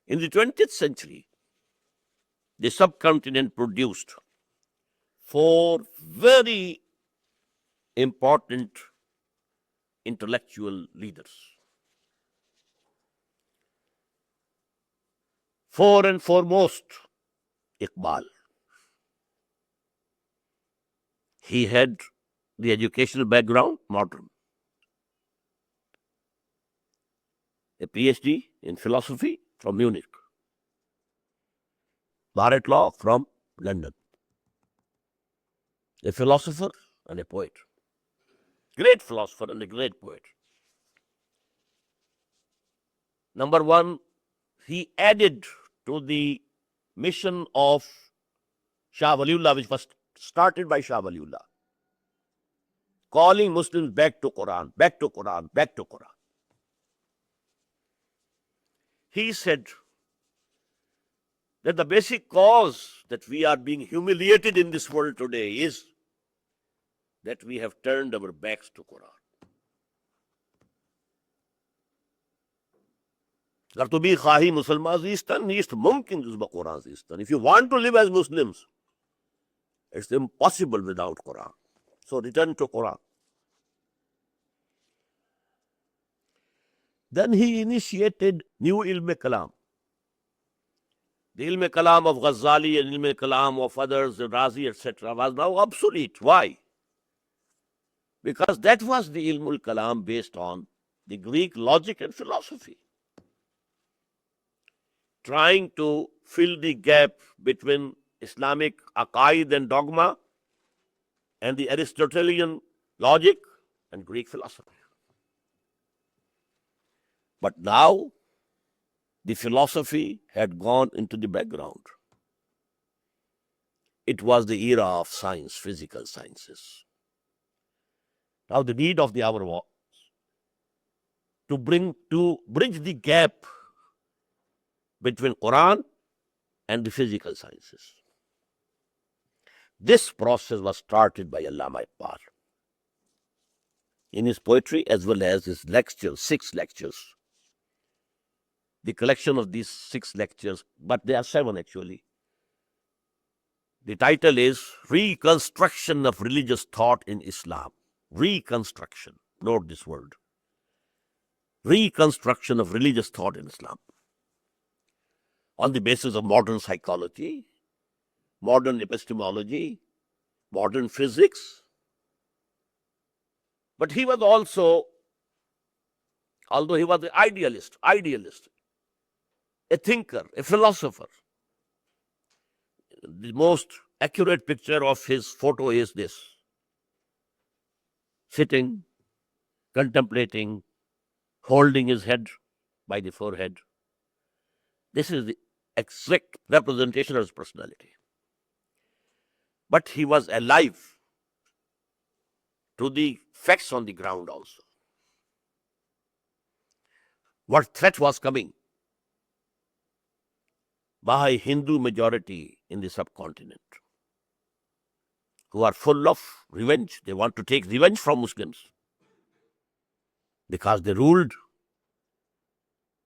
In the 20th century, the subcontinent produced 4 very important intellectual leaders. 4 and foremost, Iqbal. He had the educational background, modern. A PhD in philosophy from Munich. Bar at law from London. A philosopher and a poet. Great philosopher and a great poet. Number 1, he added to the mission of Shah Waliullah, which was started by Shah Waliullah, calling Muslims back to Quran, back to Quran, back to Quran. He said that the basic cause that we are being humiliated in this world today is that we have turned our backs to Quran. If you want to live as Muslims, it's impossible without Quran. So return to Quran. Then he initiated new ilm kalam. The ilm kalam of Ghazali and ilm kalam of others, Razi, etc., was now obsolete. Why? Because that was the ilmul kalam based on the Greek logic and philosophy, trying to fill the gap between Islamic aqaid and dogma and the Aristotelian logic and Greek philosophy. But now the philosophy had gone into the background. It was the era of science, physical sciences. Now the need of the hour was to bridge the gap between Quran and the physical sciences. This process was started by Allama Iqbal in his poetry as well as his lectures, 6 lectures. The collection of these 6 lectures, but there are 7 actually. The title is Reconstruction of Religious Thought in Islam. Reconstruction. Note this word. Reconstruction of religious thought in Islam. On the basis of modern psychology, modern epistemology, modern physics. But he was also, although he was an idealist, a thinker, a philosopher. The most accurate picture of his photo is this: sitting, contemplating, holding his head by the forehead. This is the exact representation of his personality. But he was alive to the facts on the ground also. What threat was coming by Hindu majority in the subcontinent, who are full of revenge. They want to take revenge from Muslims because they ruled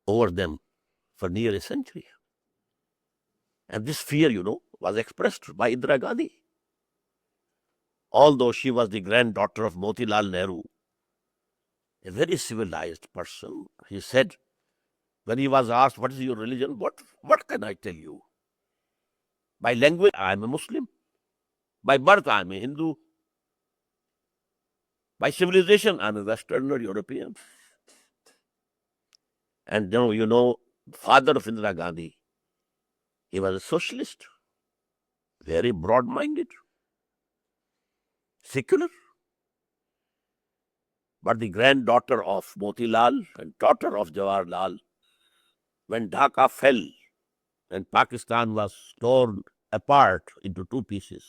over them for near a century. And this fear, was expressed by Indira Gandhi. Although she was the granddaughter of Motilal Nehru, a very civilized person, he said, when he was asked, what is your religion? What can I tell you? By language, I am a Muslim. By birth, I'm a Hindu. By civilization, I'm a Western or European. And father of Indira Gandhi, he was a socialist, very broad-minded, secular. But the granddaughter of Motilal and daughter of Jawaharlal, when Dhaka fell and Pakistan was torn apart into two pieces,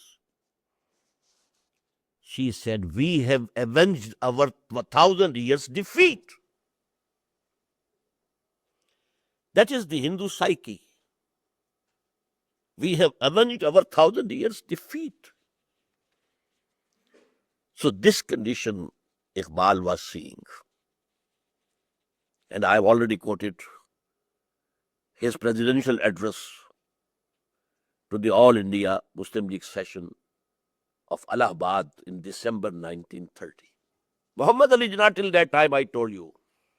she said, "We have avenged our 1,000 years defeat." That is the Hindu psyche. We have avenged our 1,000 years defeat. So this condition Iqbal was seeing. And I have already quoted his presidential address to the All India Muslim League session of Allahabad in December 1930. Muhammad Ali Jinnah, till that time, I told you,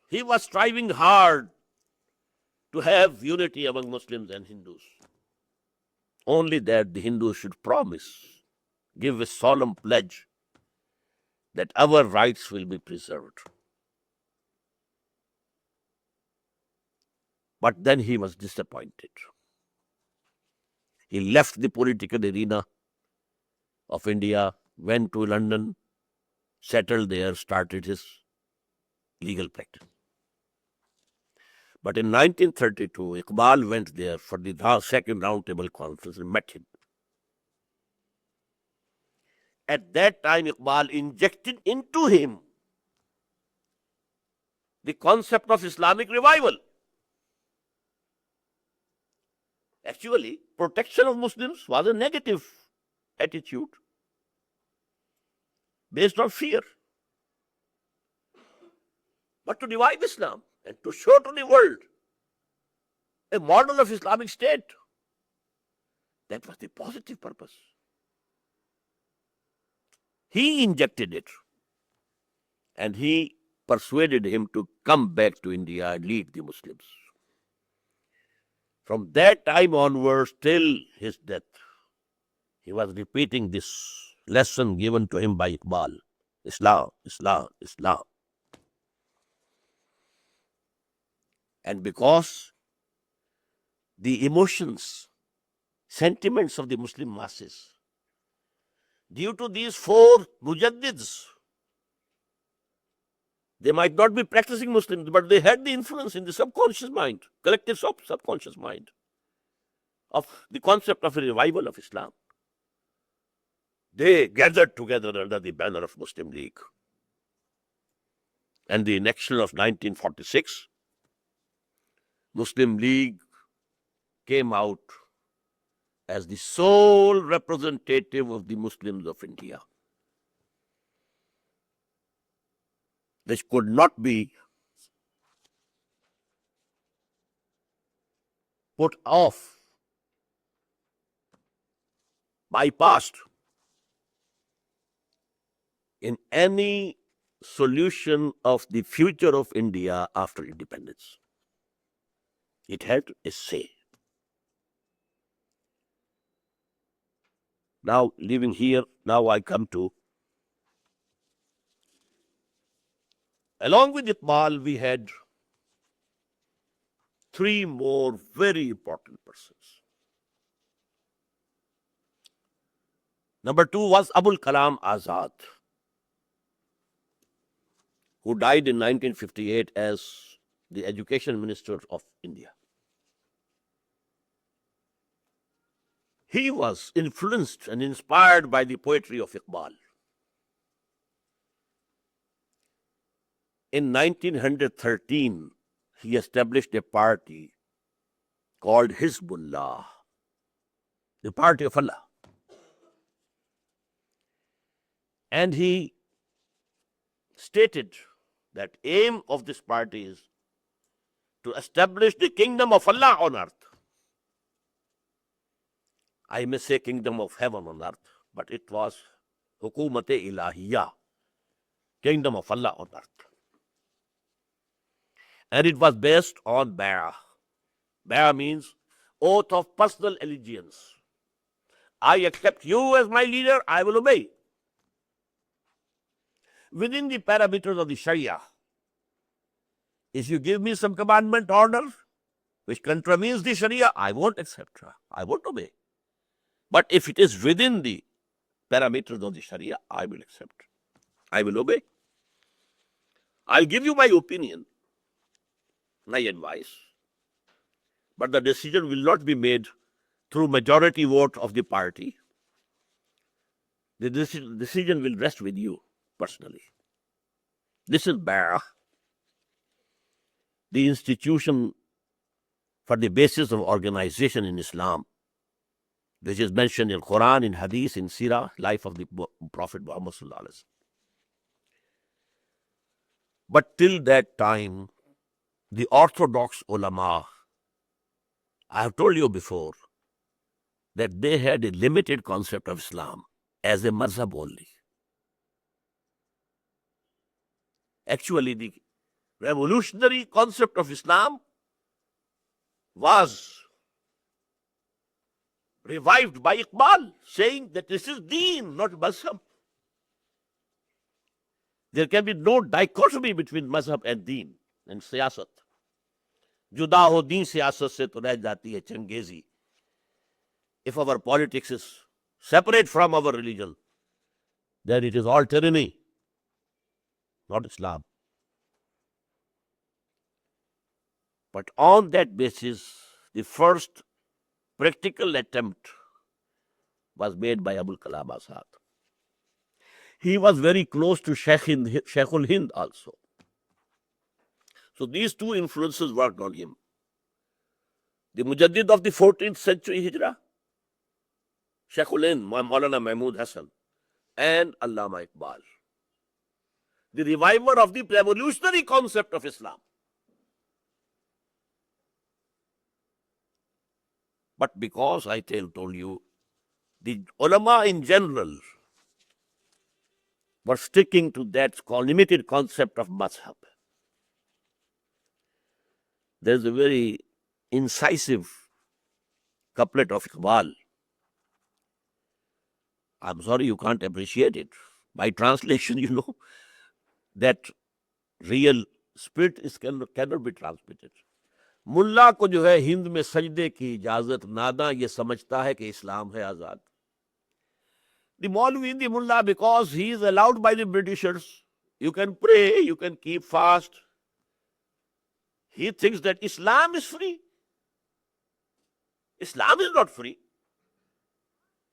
he was striving hard to have unity among Muslims and Hindus. Only that the Hindus should promise, give a solemn pledge that our rights will be preserved. But then he was disappointed. He left the political arena of India, went to London, settled there, started his legal practice. But in 1932, Iqbal went there for the second roundtable conference and met him. At that time, Iqbal injected into him the concept of Islamic revival. Actually, protection of Muslims was a negative attitude based on fear. But to revive Islam and to show to the world a model of Islamic State, that was the positive purpose. He injected it, and he persuaded him to come back to India and lead the Muslims. From that time onwards till his death, he was repeating this lesson given to him by Iqbal: Islam, Islam, Islam. And because the emotions, sentiments of the Muslim masses, due to these four mujaddids, they might not be practicing Muslims, but they had the influence in the subconscious mind, collective subconscious mind, of the concept of a revival of Islam. They gathered together under the banner of Muslim League. And the election of 1946, Muslim League came out as the sole representative of the Muslims of India. Which could not be put off, bypassed in any solution of the future of India after independence. It had a say. Now, leaving here, now I come to, along with Iqbal, we had three more very important persons. Number two was Abul Kalam Azad, who died in 1958 as the Education Minister of India. He was influenced and inspired by the poetry of Iqbal. In 1913, he established a party called Hizbullah, the party of Allah. And he stated that aim of this party is to establish the kingdom of Allah on earth. I may say kingdom of heaven on earth, but it was Hukumat-e-Ilahiyya, kingdom of Allah on earth. And it was based on Bay'ah. Bay'ah means oath of personal allegiance, I accept you as my leader, I will obey. Within the parameters of the Sharia, if you give me some commandment order which contravenes the Sharia, I won't accept, I won't obey. But if it is within the parameters of the Sharia, I will accept, I will obey. I'll give you my opinion, my advice, but the decision will not be made through majority vote of the party. The decision will rest with you personally. This is Bai'ah, the institution for the basis of organization in Islam, which is mentioned in Quran, in Hadith, in Sirah, life of the Prophet Muhammad sallallahu alaihi wasallam. But till that time, the orthodox ulama, I have told you before, that they had a limited concept of Islam as a mazhab only. Actually, the revolutionary concept of Islam was revived by Iqbal, saying that this is deen, not mazhab. There can be no dichotomy between mazhab and deen and siyasat. Juda ho deen siyasat se to reh jati hai changezi. If our politics is separate from our religion, then it is all tyranny, not Islam. But on that basis, the first practical attempt was made by Abul Kalam Azad. He was very close to Sheikhul Hind also. So these two influences worked on him. The Mujaddid of the 14th century Hijrah, Sheikhul Hind, Maulana Mahmud Hassan, and Allama Iqbal, the reviver of the revolutionary concept of Islam. But because I told you, the ulama in general were sticking to that limited concept of mazhab. There's a very incisive couplet of Iqbal. I'm sorry you can't appreciate it. By translation, you know, that real spirit cannot be transmitted. मुल्ला को जो है हिंद में सजदे की इजाजत नादा ये समझता है कि इस्लाम है आजाद. The Maulvi, the mullah, because he is allowed by the Britishers, you can pray, you can keep fast. He thinks that Islam is free. Islam is not free.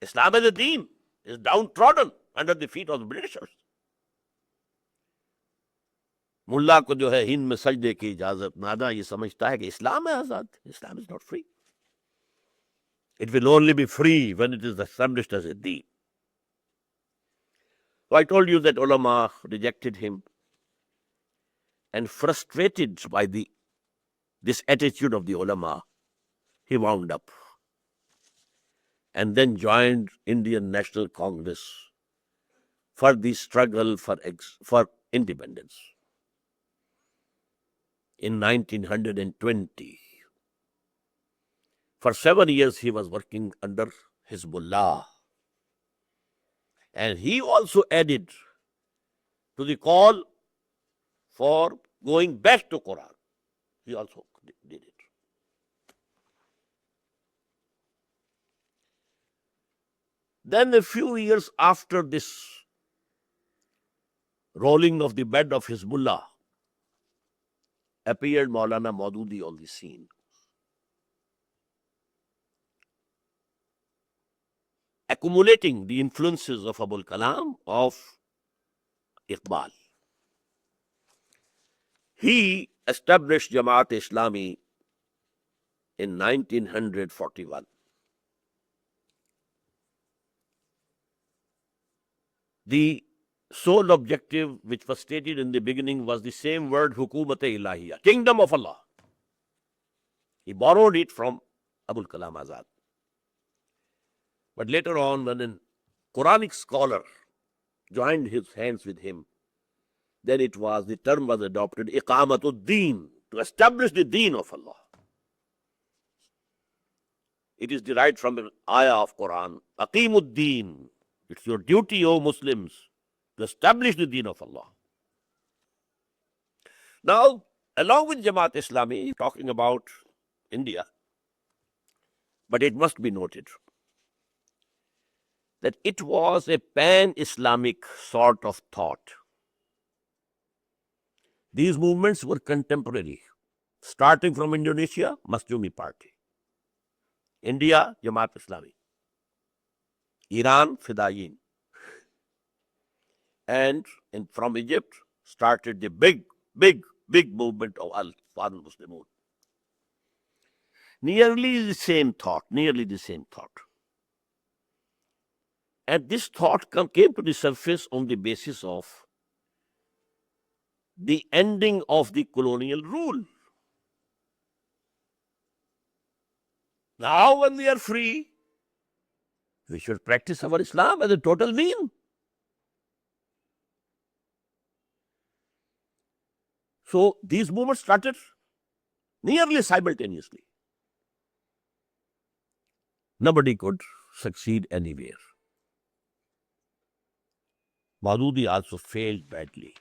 Islam as a deen is downtrodden under the feet of the Britishers. मुल्ला को जो है हिंद में सजदे की इजाजत नादा ये समझता है कि इस्लाम है आजाद. Islam is not free. It will only be free when it is established as a deen. So I told you that ulama rejected him, and frustrated by this attitude of the ulama, he wound up and then joined Indian National Congress for the struggle for independence. In 1920, for 7 years he was working under Hizbullah. And he also added to the call for going back to Quran. He also did it. Then a few years after this rolling of the bed of Hizbullah, appeared Maulana Maududi on the scene. Accumulating the influences of Abul Kalam, of Iqbal. He established Jamaat-e-Islami in 1941. The sole objective which was stated in the beginning was the same word, Hukumat-e-Ilahiyya, Kingdom of Allah. He borrowed it from Abul Kalam Azad. But later on, when a Quranic scholar joined his hands with him, then the term was adopted, Iqamatud Deen, to establish the deen of Allah. It is derived from an ayah of Quran. Aqeemuddin. It's your duty, O Muslims, to establish the deen of Allah. Now, along with Jamaat-e-Islami, talking about India, but it must be noted that it was a pan-Islamic sort of thought. These movements were contemporary, starting from Indonesia, Masyumi Party, India, Jamaat-e-Islami, Iran, Fidayin, and from Egypt started the big movement of Al-Ikhwan Muslimun. Nearly the same thought. And this thought came to the surface on the basis of the ending of the colonial rule. Now when we are free, we should practice our Islam as a total deen. So these movements started nearly simultaneously. Nobody could succeed anywhere. Maududi also failed badly.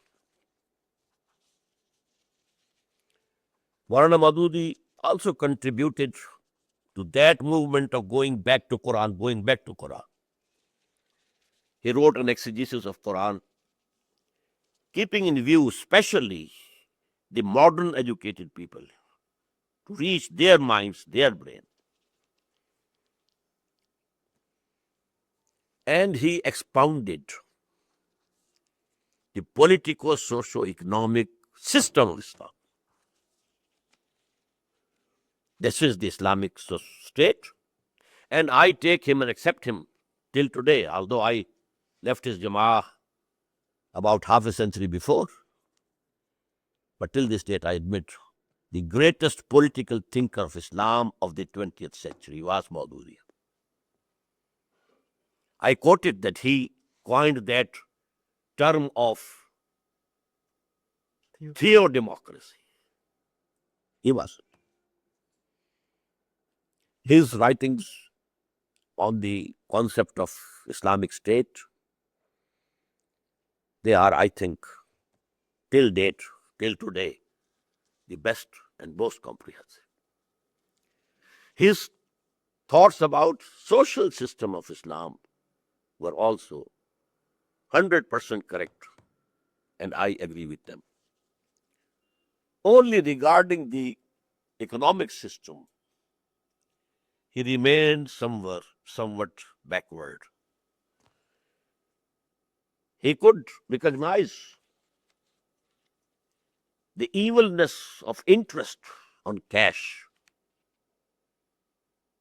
Maulana Maududi also contributed to that movement of going back to Quran. He wrote an exegesis of Quran, keeping in view especially the modern educated people, to reach their minds, their brain. And he expounded the politico-socio-economic system of Islam. This is the Islamic state, and I take him and accept him till today, although I left his Jama'ah about half a century before. But till this date, I admit, the greatest political thinker of Islam of the 20th century was Maududi. I quoted that he coined that term of theodemocracy. He was. His writings on the concept of Islamic State, they are, I think, till date, till today, the best and most comprehensive. His thoughts about social system of Islam were also 100% correct, and I agree with them. Only regarding the economic system, he remained somewhat backward. He could recognize the evilness of interest on cash,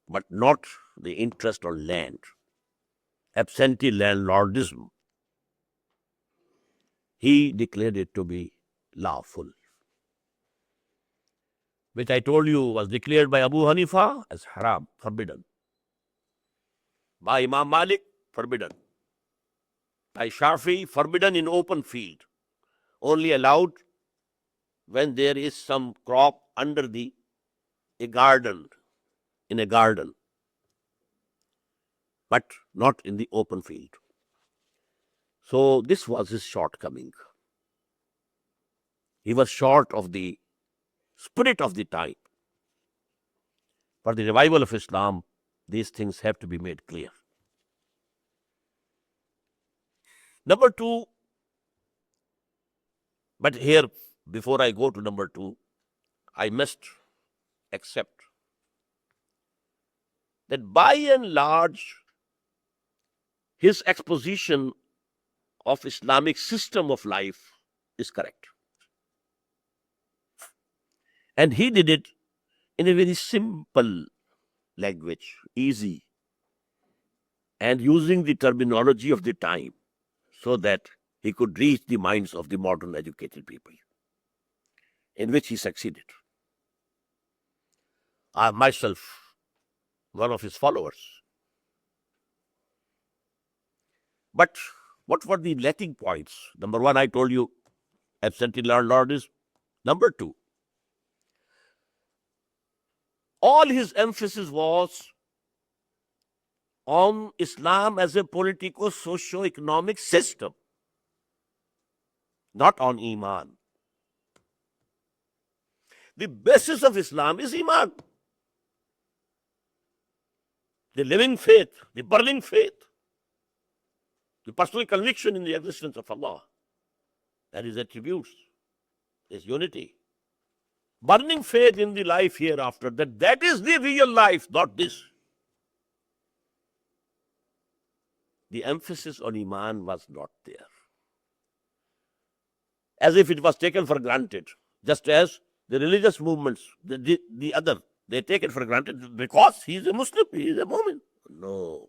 but not the interest on land, absentee landlordism. He declared it to be lawful, which I told you was declared by Abu Hanifa as haram, forbidden. By Imam Malik, forbidden. By Shafi, forbidden in open field, only allowed when there is some crop under a garden, in a garden, but not in the open field. So this was his shortcoming. He was short of the spirit of the time. For the revival of Islam, these things have to be made clear. Number two, but here, before I go to number two, I must accept that by and large, his exposition of Islamic system of life is correct. And he did it in a very simple language, easy, and using the terminology of the time so that he could reach the minds of the modern educated people, in which he succeeded. I am myself one of his followers. But what were the lacking points? Number one, I told you, absentee landlordism. Number two, all his emphasis was on Islam as a politico-socio-economic system, not on Iman. The basis of Islam is Iman, the living faith, the burning faith, the personal conviction in the existence of Allah and His attributes, His unity. Burning faith in the life hereafter, that is the real life, not this. The emphasis on Iman was not there. As if it was taken for granted, just as the religious movements, the other, they take it for granted because he is a Muslim, he is a Mu'min. No.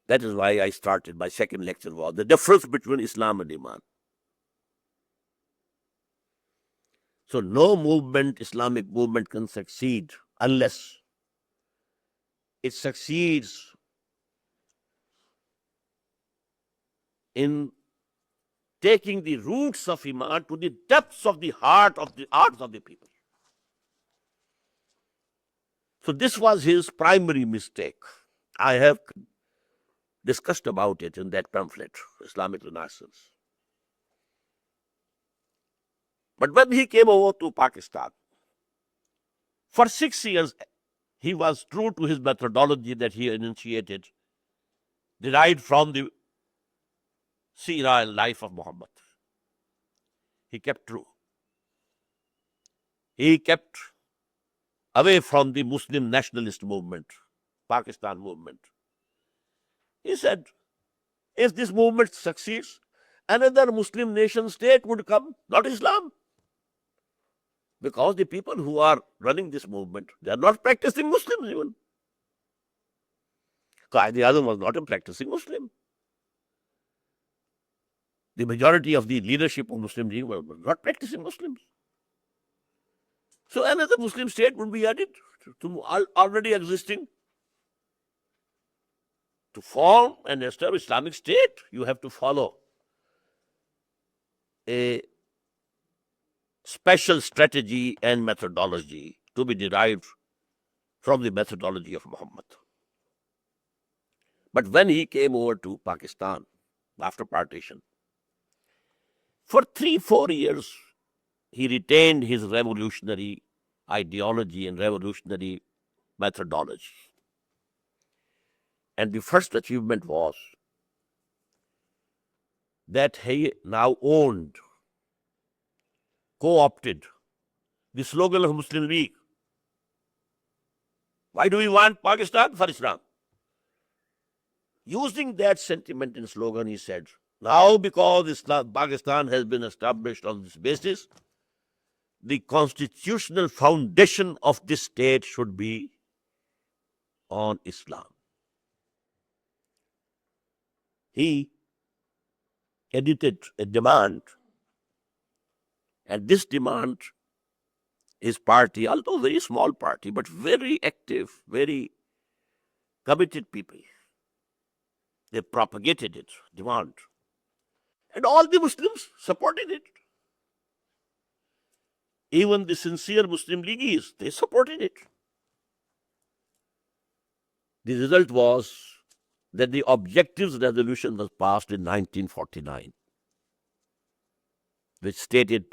That is why I started my second lecture was the difference between Islam and Iman. So no movement, Islamic movement, can succeed unless it succeeds in taking the roots of Iman to the depths of the hearts of the people. So this was his primary mistake. I have discussed about it in that pamphlet, Islamic Renaissance. But when he came over to Pakistan, for 6 years, he was true to his methodology that he initiated, derived from the seerah and life of Muhammad. He kept true. He kept away from the Muslim nationalist movement, Pakistan movement. He said, if this movement succeeds, another Muslim nation state would come, not Islam. Because the people who are running this movement, they are not practicing Muslims even. Qaid-e-Azam was not a practicing Muslim. The majority of the leadership of Muslim Jinn were not practicing Muslims. So another Muslim state would be added to already existing. To form and establish Islamic state, you have to follow a special strategy and methodology to be derived from the methodology of Muhammad. But when he came over to Pakistan after partition, for 3-4 years, he retained his revolutionary ideology and revolutionary methodology. And the first achievement was that he now owned, co-opted the slogan of Muslim League. Why do we want Pakistan? For Islam. Using that sentiment and slogan, he said, now because Pakistan has been established on this basis, the constitutional foundation of this state should be on Islam. He edited a demand, and this demand, his party, although very small party, but very active, very committed people, they propagated it, demand. And all the Muslims supported it. Even the sincere Muslim Leaguees, they supported it. The result was that the objectives resolution was passed in 1949, which stated,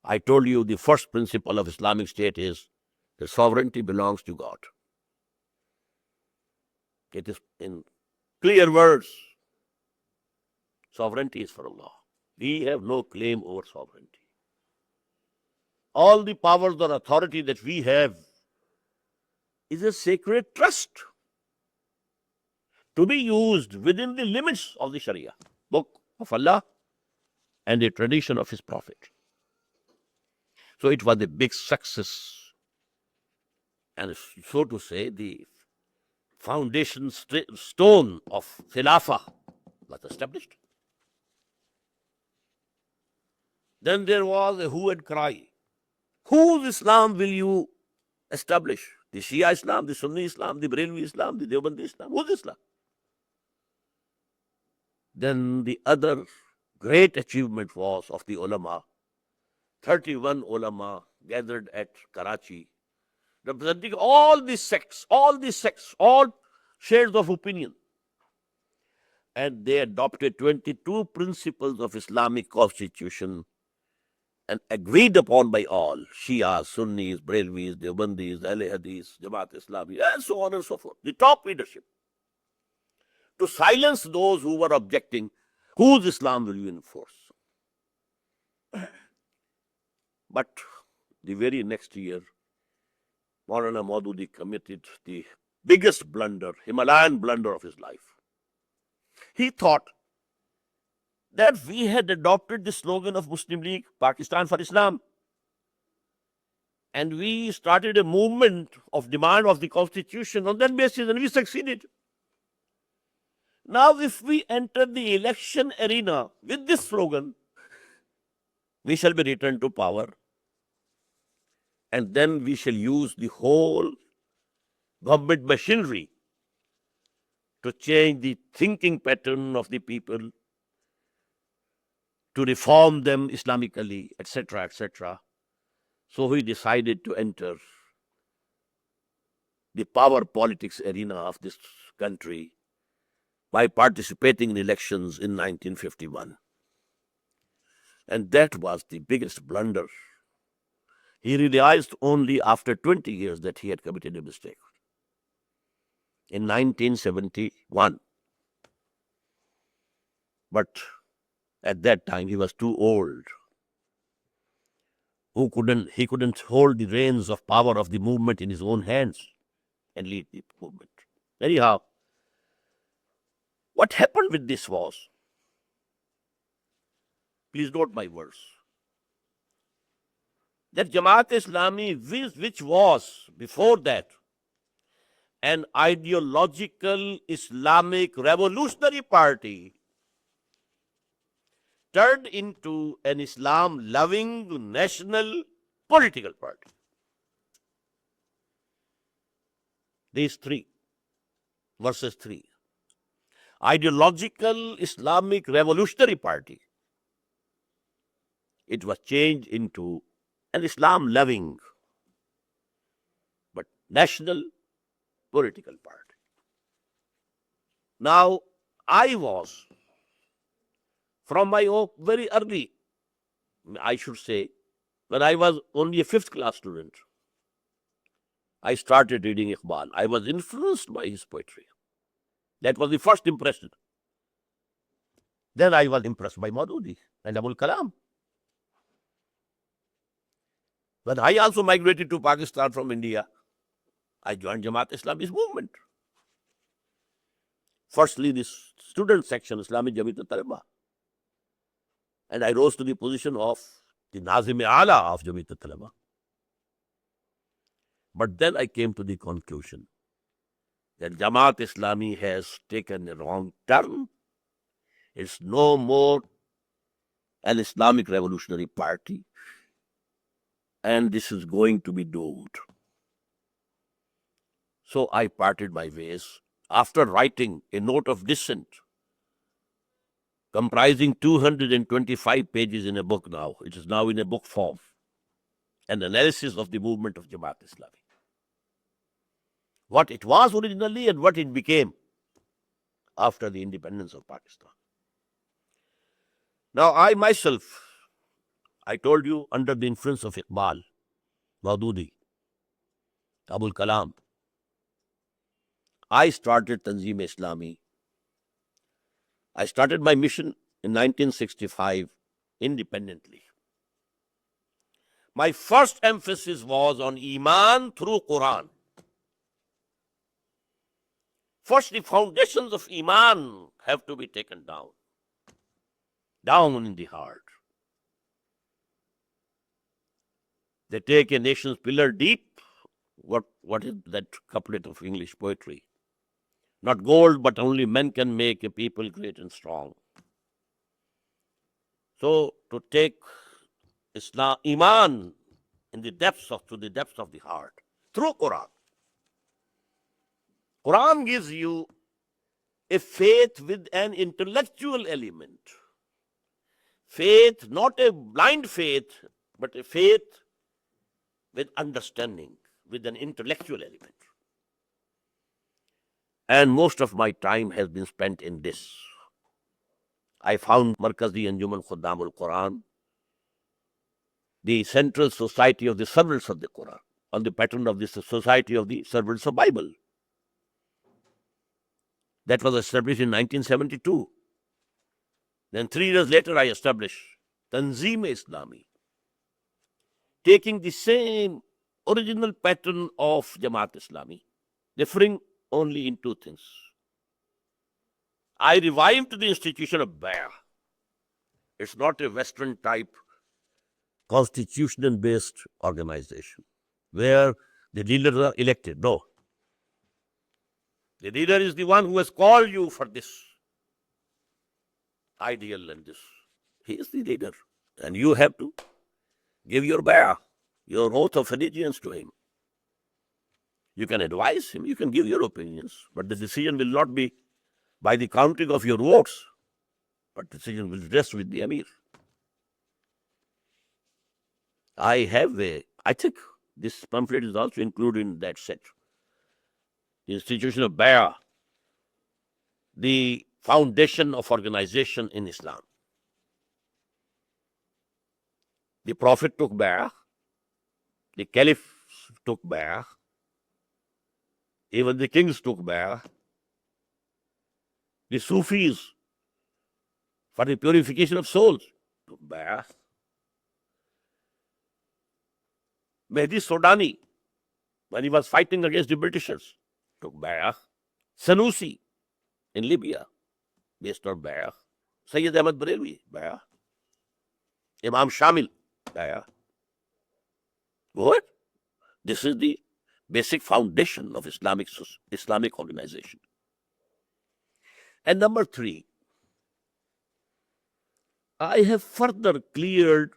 I told you the first principle of Islamic State is that sovereignty belongs to God. It is in clear words, sovereignty is for Allah. We have no claim over sovereignty. All the powers or authority that we have is a sacred trust to be used within the limits of the Sharia, book of Allah and the tradition of His Prophet. So it was a big success. And so to say, the foundation stone of Khilafah was established. Then there was a hue and cry. Whose Islam will you establish? The Shia Islam, the Sunni Islam, the Barelvi Islam, the Deobandi Islam? Whose Islam? Then the other great achievement was of the ulama. 31 ulama gathered at Karachi representing all these sects, all shades of opinion. And they adopted 22 principles of Islamic constitution and agreed upon by all, Shias, Sunnis, Brahmis, Deobandis, Ahle Hadith, Jamaat-e-Islami, and so on and so forth, the top leadership, to silence those who were objecting, whose Islam will you enforce? But the very next year, Maulana Maududi committed the biggest blunder, Himalayan blunder of his life. He thought that we had adopted the slogan of Muslim League, Pakistan for Islam. And we started a movement of demand of the constitution on that basis, and we succeeded. Now, if we enter the election arena with this slogan, we shall be returned to power. And then we shall use the whole government machinery to change the thinking pattern of the people, to reform them Islamically, etc., etc. So we decided to enter the power politics arena of this country by participating in elections in 1951. And that was the biggest blunder. He realized only after 20 years that he had committed a mistake. In 1971. But at that time he was too old. He couldn't hold the reins of power of the movement in his own hands and lead the movement. Anyhow, what happened with this was, please note my words, that Jamaat-e-Islami, which was before that an ideological Islamic revolutionary party, turned into an Islam-loving national political party. These three versus three. Ideological Islamic revolutionary party. It was changed into an Islam-loving but national political party. Now, I was, from my very early, I should say, when I was only a 5th class student, I started reading Iqbal. I was influenced by his poetry. That was the first impression. Then I was impressed by Maududi and Abul Kalam. When I also migrated to Pakistan from India, I joined Jamaat-e-Islami's movement. Firstly, this student section, Islamic Jamiat-e-Talaba. And I rose to the position of the Nazim-e-Ala of Jamiat-e-Talaba. But then I came to the conclusion that Jamaat-e-Islami has taken a wrong turn. It's no more an Islamic revolutionary party. And this is going to be doomed. So I parted my ways after writing a note of dissent comprising 225 pages in a book now. It is now in a book form. An analysis of the movement of Jamaat-e-Islami. What it was originally and what it became after the independence of Pakistan. Now, I myself, I told you, under the influence of Iqbal, Maududi, Abul Kalam, I started Tanzeem-e-Islami. I started my mission in 1965 independently. My first emphasis was on Iman through Quran. First, the foundations of Iman have to be taken down in the heart. They take a nation's pillar deep. What is that couplet of English poetry? Not gold, but only men can make a people great and strong. So, to take Islam, Iman to the depths of the heart through Quran. Quran gives you a faith with an intellectual element. Faith, not a blind faith, but a faith with understanding, with an intellectual element. And most of my time has been spent in this. I found Markazi Anjuman Khudam-ul-Quran, the Central Society of the Servants of the Quran, on the pattern of the Society of the Servants of Bible. That was established in 1972. Then 3 years later, I established Tanzeem-e-Islami, taking the same original pattern of Jamaat-e-Islami, differing only in 2 things. I revived the institution of R.A.A. It's not a Western type constitution-based organization where the leaders are elected. No. The leader is the one who has called you for this ideal and this. He is the leader. And you have to give your R.A.A., your oath of allegiance to him. You can advise him, you can give your opinions, but the decision will not be by the counting of your votes, but the decision will rest with the Amir. I think this pamphlet is also included in that set. The institution of R.A.A., the foundation of organization in Islam. The Prophet took R.A.A., the Caliphs took R.A.A., even the kings took R.A.A., the Sufis for the purification of souls took R.A.A., Mehdi Sodani, when he was fighting against the Britishers, took R.A.A., Sanusi in Libya, based on R.A.A., Sayyid Ahmed Barelvi, R.A.A., Imam Shamil, R.A.A. What? This is the basic foundation of Islamic organization. And number 3, I have further cleared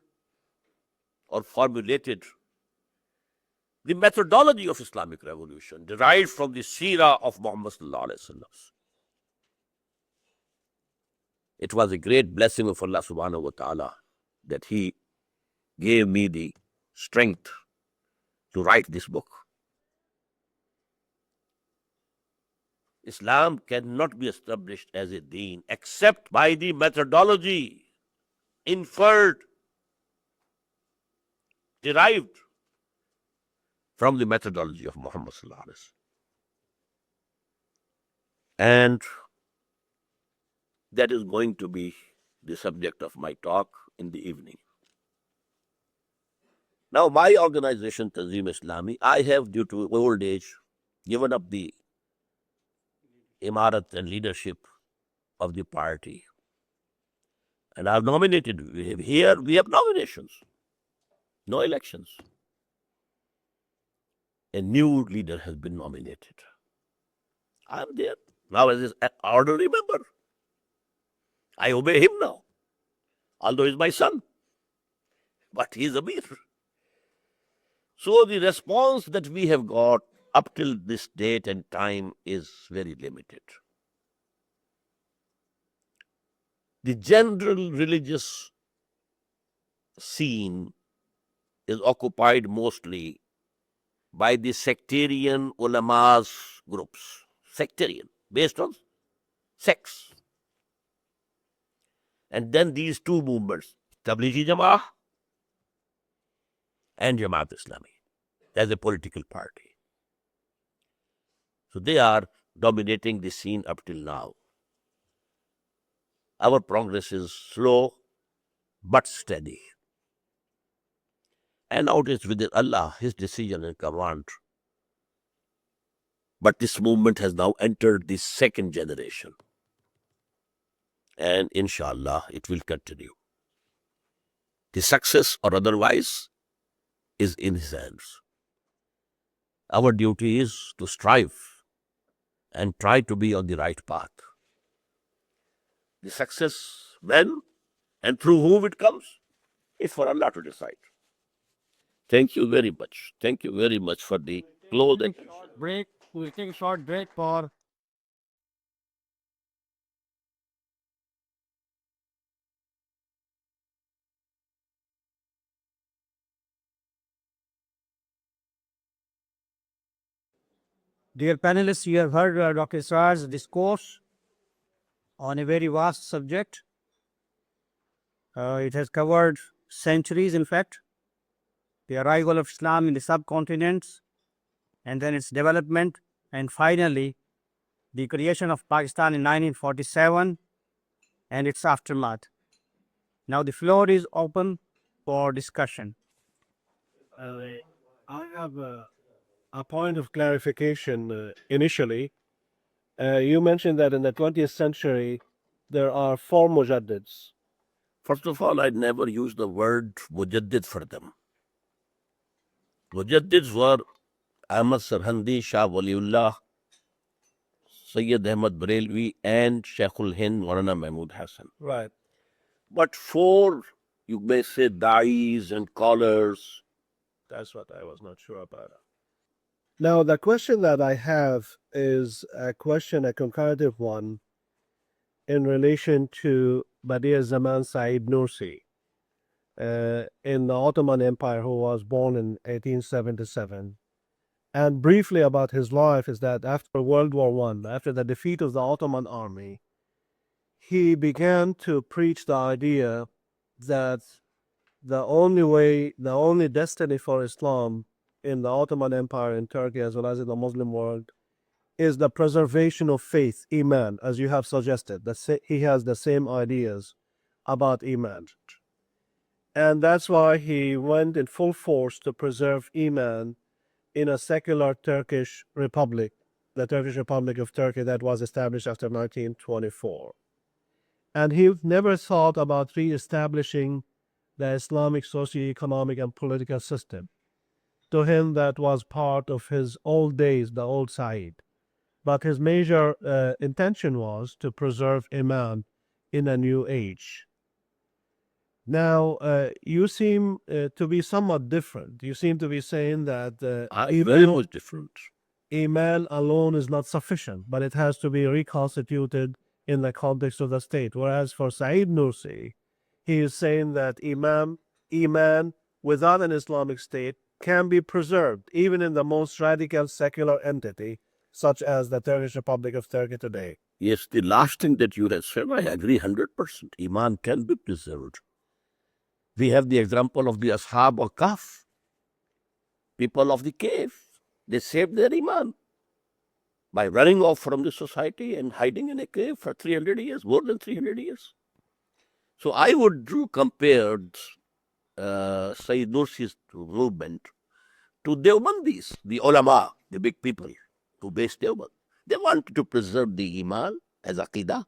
or formulated the methodology of Islamic revolution derived from the seerah of Muhammad sallallahu alaihi wasallam. It was a great blessing of Allah subhanahu wa ta'ala that He gave me the strength to write this book. Islam cannot be established as a deen except by the methodology inferred, derived from the methodology of Muhammad sallallahu alaihi wasallam. And that is going to be the subject of my talk in the evening. Now, my organization, Tanzeem-e-Islami, I have, due to old age, given up the imarat and leadership of the party. And I've nominated, here we have nominations, no elections. A new leader has been nominated. I'm there. Now as an ordinary member. I obey him now, although he's my son. But he's Amir. So the response that we have got up till this date and time is very limited. The general religious scene is occupied mostly by the sectarian ulamas groups. Sectarian, based on sects. And then these 2 movements, Tablighi Jama'ah and Jamaat-e-Islami, as a political party. So they are dominating the scene up till now. Our progress is slow but steady. And now it is within Allah, His decision and command. But this movement has now entered the 2nd generation. And inshallah, it will continue. The success or otherwise is in His hands. Our duty is to strive and try to be on the right path. The success, when and through whom it comes, is for Allah to decide. Thank you very much. Thank you very much for the close attention. We'll take a short break for Dear panelists, you have heard Dr. Israr's discourse on a very vast subject. It has covered centuries, in fact, the arrival of Islam in the subcontinents, and then its development, and finally, the creation of Pakistan in 1947 and its aftermath. Now the floor is open for discussion. I have a point of clarification initially. You mentioned that in the 20th century, there are 4 mujaddids. First of all, I never used the word mujaddid for them. Mujaddids were Ahmad Sarhandi, Shah Waliullah, Sayyid Ahmad Barelvi, and Sheikhul Hind Maulana Mahmud Hassan. Right. But 4, you may say, da'is and callers. That's what I was not sure about. Now, the question that I have is a comparative one, in relation to Badi'a Zaman Said Nursi in the Ottoman Empire, who was born in 1877. And briefly about his life is that after World War I, after the defeat of the Ottoman army, he began to preach the idea that the only destiny for Islam in the Ottoman Empire, in Turkey, as well as in the Muslim world, is the preservation of faith, Iman, as you have suggested. He has the same ideas about Iman. And that's why he went in full force to preserve Iman in a secular Turkish republic, the Turkish Republic of Turkey that was established after 1924. And he never thought about re-establishing the Islamic socio-economic and political system. To him, that was part of his old days, the old Said. But his major intention was to preserve Iman in a new age. Now, you seem to be somewhat different. You seem to be saying that Very much different. Iman alone is not sufficient, but it has to be reconstituted in the context of the state. Whereas for Said Nursi, he is saying that Iman without an Islamic state can be preserved, even in the most radical secular entity, such as the Turkish Republic of Turkey today. Yes, the last thing that you have said, I agree 100%. Iman can be preserved. We have the example of the Ashab of Kahf, people of the cave. They saved their Iman by running off from the society and hiding in a cave for 300 years, more than 300 years. So I would compare Sayyid Nursi's movement to Deobandis, the ulama, the big people who based Deoband. They wanted to preserve the Iman as Aqidah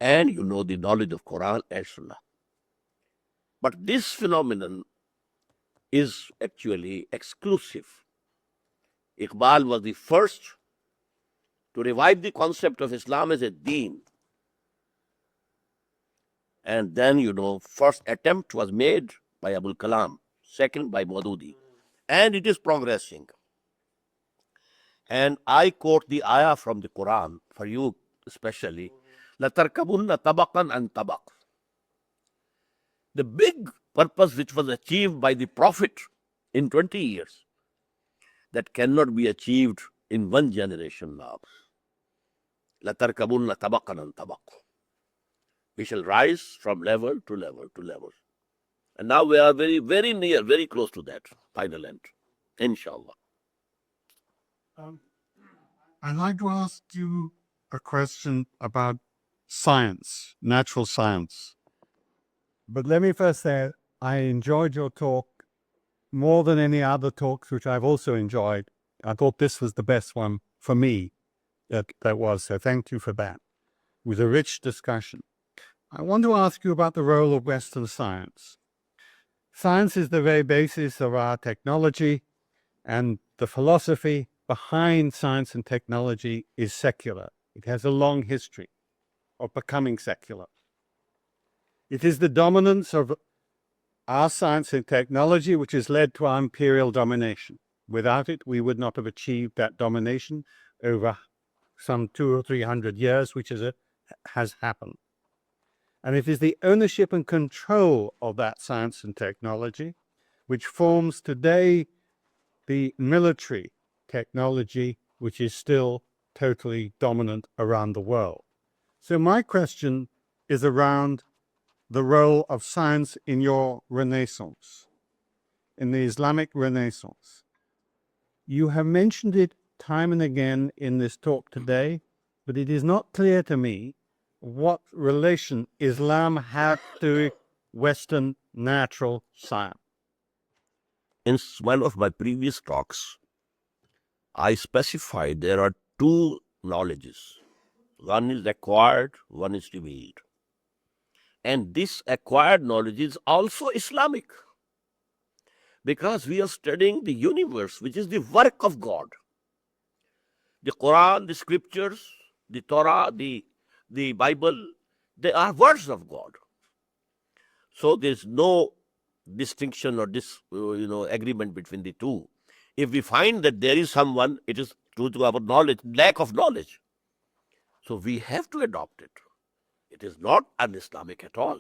and, the knowledge of Quran and Sunnah. But this phenomenon is actually exclusive. Iqbal was the first to revive the concept of Islam as a deen. And then, first attempt was made by Abul Kalam, second by Maududi. And it is progressing. And I quote the ayah from the Quran, for you especially, لَتَرْكَبُنَّ طَبَقًا عَنْ طَبَقٍ. The big purpose which was achieved by the Prophet in 20 years, that cannot be achieved in one generation now. لَتَرْكَبُنَّ طَبَقًا عَنْ طَبَقٍ. We shall rise from level to level to level. And now we are very, very near, very close to that final end, inshallah. I'd like to ask you a question about science, natural science. But let me first say, I enjoyed your talk more than any other talks, which I've also enjoyed. I thought this was the best one for me that was, so thank you for that. It was a rich discussion. I want to ask you about the role of Western science. Science is the very basis of our technology, and the philosophy behind science and technology is secular. It has a long history of becoming secular. It is the dominance of our science and technology which has led to our imperial domination. Without it, we would not have achieved that domination over some 200 or 300 years, which has happened. And it is the ownership and control of that science and technology which forms today the military technology which is still totally dominant around the world. So my question is around the role of science in your Renaissance, in the Islamic Renaissance. You have mentioned it time and again in this talk today, but it is not clear to me what relation Islam has to Western natural science. In one of my previous talks, I specified there are two knowledges. One is acquired, one is revealed. And this acquired knowledge is also Islamic, because we are studying the universe, which is the work of God. The Quran, the scriptures, the Torah, the Bible, they are words of God. So there's no distinction or agreement between the two. If we find that there is someone, it is due to our knowledge, lack of knowledge. So we have to adopt it. It is not un-Islamic at all.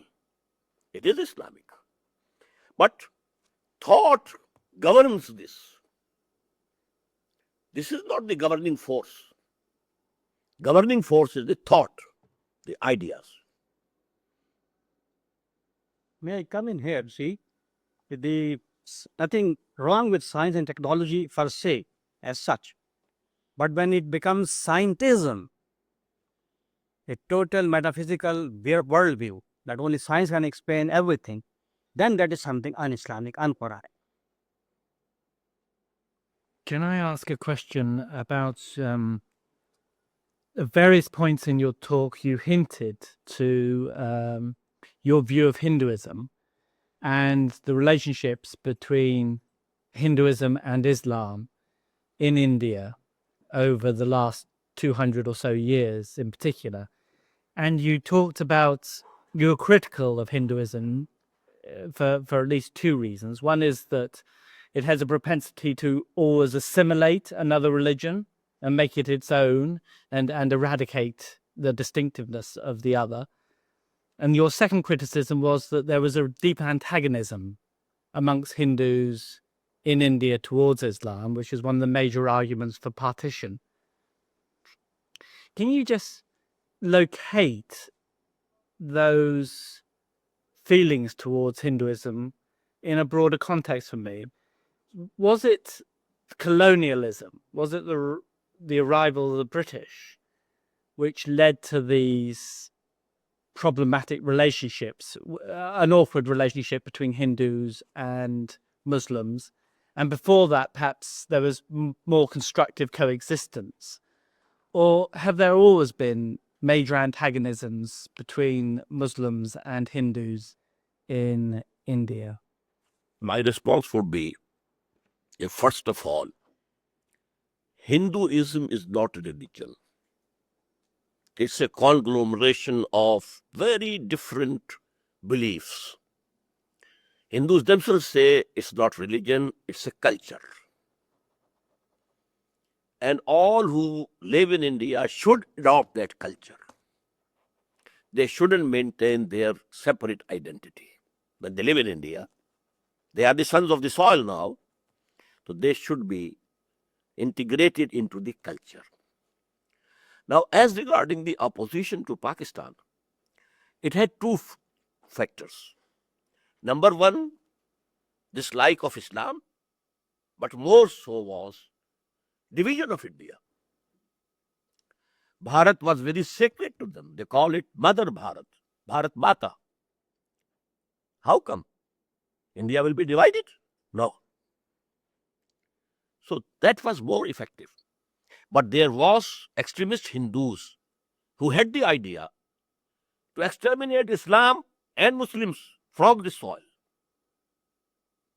It is Islamic. But thought governs this. This is not the governing force. Governing force is the thought, the ideas. May I come in here? See, nothing wrong with science and technology per se as such. But when it becomes scientism, a total metaphysical worldview that only science can explain everything, then that is something un-Islamic, un-Quranic. Can I ask a question about at various points in your talk you hinted to your view of Hinduism and the relationships between Hinduism and Islam in India over the last 200 or so years in particular. And you talked about you were critical of Hinduism for at least two reasons. One is that it has a propensity to always assimilate another religion and make it its own and eradicate the distinctiveness of the other. And your second criticism was that there was a deep antagonism amongst Hindus in India towards Islam, which is one of the major arguments for partition. Can you just locate those feelings towards Hinduism in a broader context for me? Was it colonialism? Was it the arrival of the British which led to these problematic relationships, an awkward relationship between Hindus and Muslims? And before that, perhaps there was more constructive coexistence? Or have there always been major antagonisms between Muslims and Hindus in India? My response would be, first of all, Hinduism is not a religion. It's a conglomeration of very different beliefs. Hindus themselves say it's not religion, it's a culture. And all who live in India should adopt that culture. They shouldn't maintain their separate identity. When they live in India, they are the sons of the soil now, so they should be integrated into the culture. Now, as regarding the opposition to Pakistan, it had two factors. Number one, dislike of Islam, but more so was division of India. Bharat was very sacred to them. They call it Mother Bharat, Bharat Mata. How come? India will be divided? No. So that was more effective. But there was extremist Hindus who had the idea to exterminate Islam and Muslims from the soil.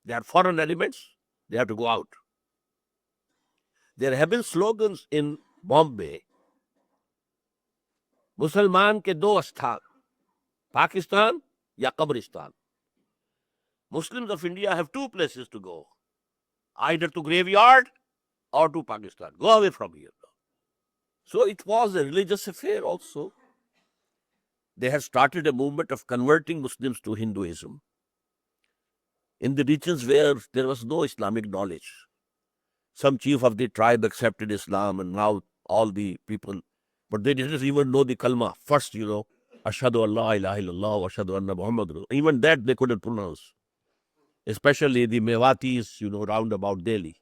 They are foreign elements, they have to go out. There have been slogans in Bombay, Musalman ke do asthan, Pakistan ya Qabristan. Muslims of India have two places to go, either to graveyard or to Pakistan. Go away from here. So it was a religious affair also. They had started a movement of converting Muslims to Hinduism in the regions where there was no Islamic knowledge. some chief of the tribe accepted Islam, and now all the people, but they didn't even know the kalma. First, Ashhadu an la ilaha illallah wa ashhadu anna Muhammad Rasul. Even that they couldn't pronounce. Especially the Mewatis, round about Delhi.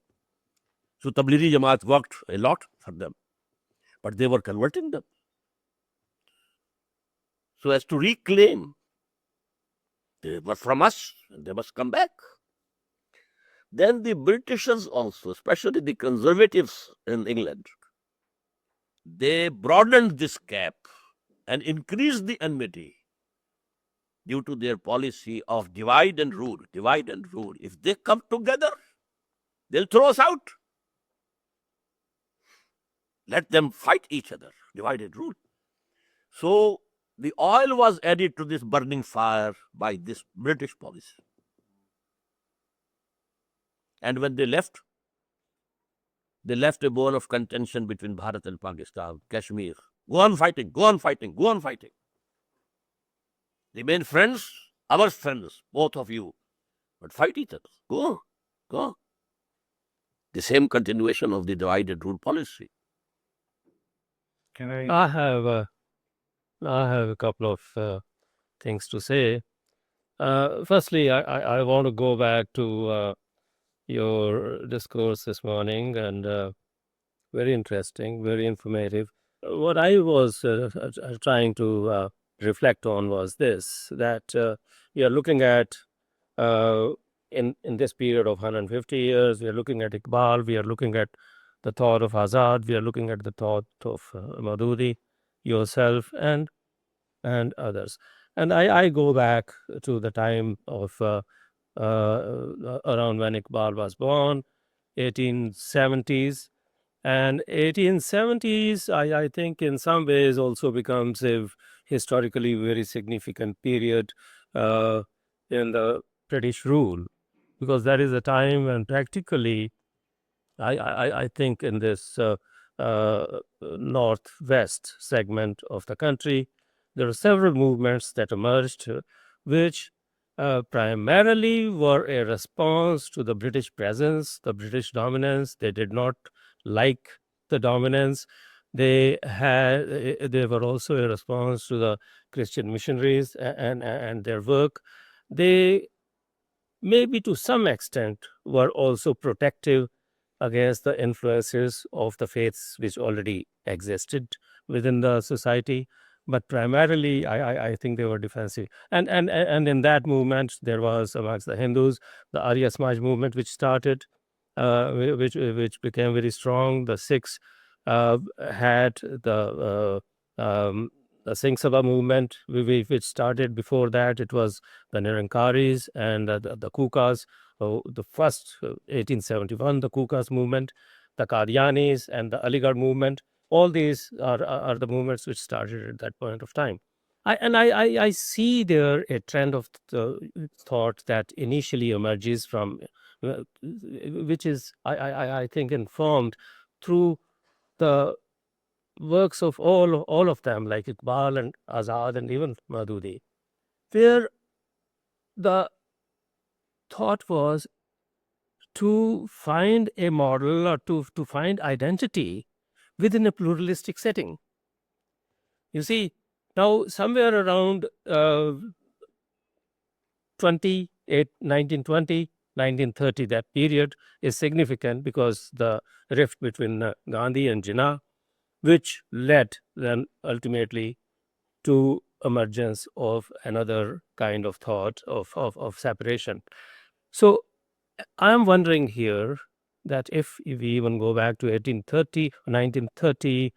So Tablighi Jamaat worked a lot for them. But they were converting them. So as to reclaim, they were from us, and they must come back. Then the Britishers also, especially the conservatives in England, they broadened this gap and increased the enmity due to their policy of divide and rule, divide and rule. If they come together, they'll throw us out. Let them fight each other, divide and rule. So the oil was added to this burning fire by this British policy. And when they left a bone of contention between Bharat and Pakistan, Kashmir. Go on fighting, go on fighting, go on fighting. Remain friends, our friends, both of you. But fight each other. Go on, go on. The same continuation of the divide and rule policy. I have a couple of things to say. Firstly, I want to go back to your discourse this morning, and very interesting, very informative. What I was trying to reflect on was this, that we are looking at in this period of 150 years, we are looking at Iqbal, we are looking at the thought of Azad, we are looking at the thought of Maududi, yourself, and others. And I go back to the time of around when Iqbal was born, 1870s. And 1870s, I think in some ways also becomes a historically very significant period in the British rule, because that is a time when practically, I think in this northwest segment of the country, there are several movements that emerged, which primarily were a response to the British presence, the British dominance. They did not like the dominance. They were also a response to the Christian missionaries and their work. They maybe to some extent were also protective against the influences of the faiths which already existed within the society. But primarily, I think they were defensive. And in that movement, there was amongst the Hindus, the Arya Samaj movement, which started, which became very strong. The Sikhs had the Singh Sabha movement, which started. Before that, it was the Nirankaris and the Kukas. The first, 1871, the Kukas movement, the Qadianis and the Aligarh movement. All these are the movements which started at that point of time. I see there a trend of thought that initially emerges from, which is, I think, informed through the works of all of them, like Iqbal and Azad and even Maududi, where the thought was to find a model or to find identity within a pluralistic setting. You see, now somewhere around 1920, 1930, that period is significant because the rift between Gandhi and Jinnah, which led then ultimately to emergence of another kind of thought of separation. So I am wondering here that if we even go back to 1830, 1930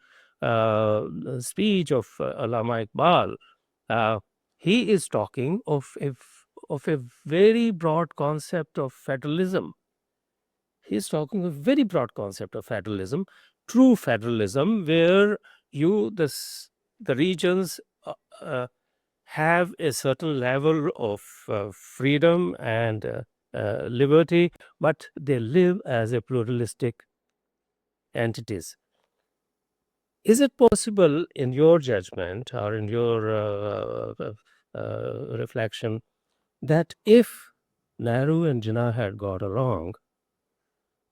speech of Allama Iqbal, he is talking of a very broad concept of federalism. He is talking of a very broad concept of federalism, true federalism, where the regions have a certain level of freedom and liberty, but they live as a pluralistic entities. Is it possible, in your judgment or in your reflection, that if Nehru and Jinnah had got along,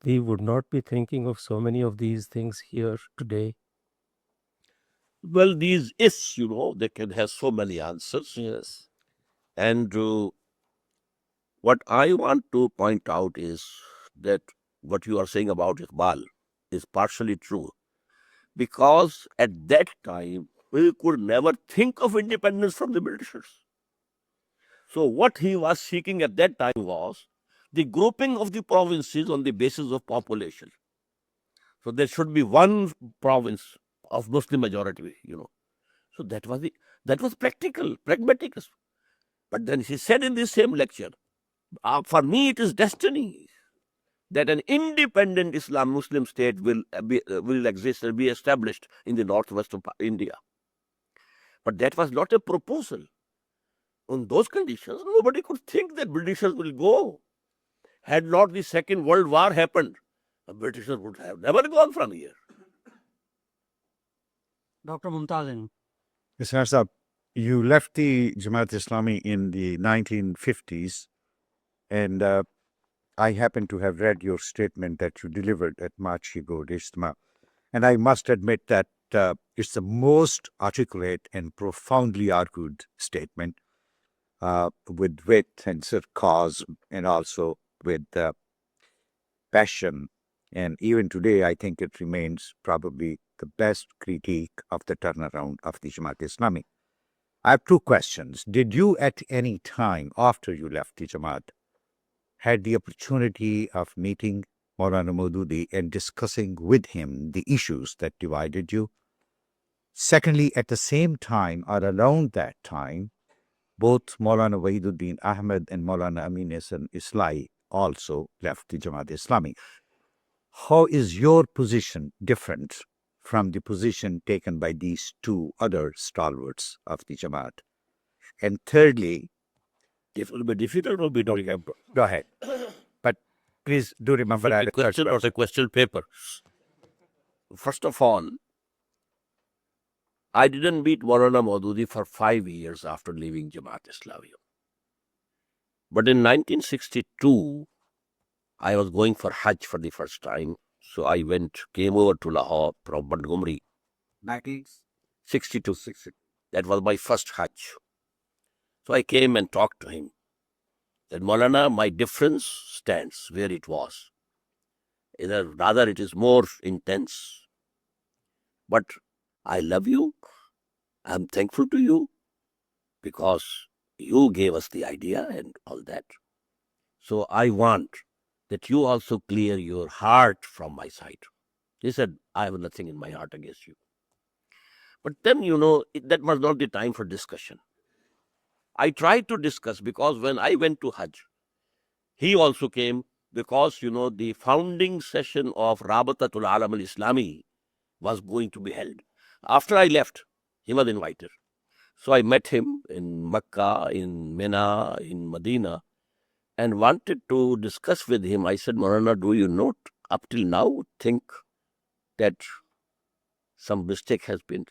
we would not be thinking of so many of these things here today. Well, these is, they can have so many answers. Yes. And what I want to point out is that what you are saying about Iqbal is partially true. Because at that time, we could never think of independence from the Britishers. So what he was seeking at that time was the grouping of the provinces on the basis of population. So there should be one province of Muslim majority, So that was practical, pragmatic. But then he said in this same lecture, for me it is destiny that an independent Islam Muslim state will exist and be established in the northwest of India. But that was not a proposal. On those conditions, nobody could think that Britishers will go. Had not the Second World War happened, the Britishers would have never gone from here. Dr. Mumtazin. Israr Sahib, you left the Jamaat-e-Islami in the 1950s, and I happen to have read your statement that you delivered at Marchigod Ijtima, and I must admit that it's the most articulate and profoundly argued statement with wit and sarcasm and also with passion. And even today, I think it remains probably the best critique of the turnaround of the Jamaat-e-Islami. I have two questions. Did you at any time after you left the Jamaat had the opportunity of meeting Maulana Maududi and discussing with him the issues that divided you? Secondly, at the same time or around that time, both Maulana Wahiduddin Ahmed and Maulana Aameen Islai also left the Jamaat-e-Islami. How is your position different from the position taken by these two other stalwarts of the Jamaat? And thirdly, It will be difficult or be not. go ahead, but please do remember A question or a question paper. First of all, I didn't meet Maulana Maududi for 5 years after leaving Jamaat-e-Islami. But in 1962, I was going for Hajj for the first time. So I came over to Lahore from Montgomery. 1962. That was my first Hajj. So I came and talked to him. That Maulana, my difference stands where it was. Rather, it is more intense. But I love you. I'm thankful to you because you gave us the idea and all that. So I want that you also clear your heart from my side. He said, I have nothing in my heart against you. But then, that was not the time for discussion. I tried to discuss because when I went to Hajj, he also came because, the founding session of Rabatatul Alam al-Islami was going to be held. After I left, he was invited. So I met him in Mecca, in Mina, in Medina, and wanted to discuss with him. I said, Maulana, do you not up till now think that some mistake has been?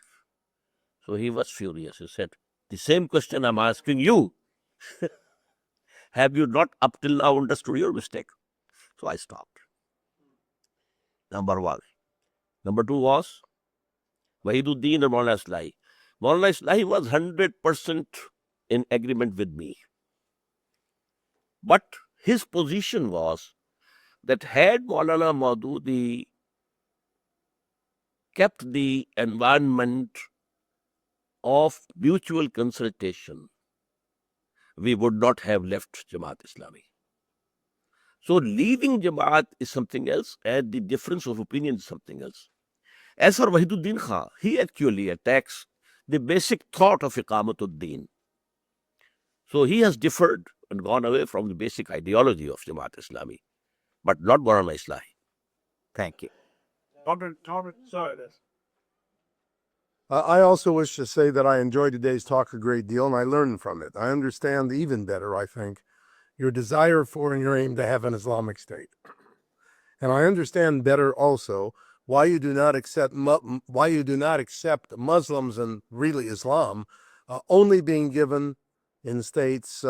So he was furious. He said, the same question I'm asking you. Have you not up till now understood your mistake? So I stopped. Number one. Number two was Wahiduddin and Maulana Islai. Maulana Islai was 100% in agreement with me. But his position was that had Maulana Maududi kept the environment of mutual consultation, we would not have left Jamaat-e-Islami. So leaving Jamaat is something else and the difference of opinion is something else. As for Wahiduddin Khan, he actually attacks the basic thought of Iqamatul-Din. So he has differed and gone away from the basic ideology of Jamaat-e-Islami, but not Maulana Islai. Thank you. I also wish to say that I enjoyed today's talk a great deal and I learned from it. I understand even better, I think, your desire for and your aim to have an Islamic state. And I understand better also why you do not accept Muslims and really Islam only being given in states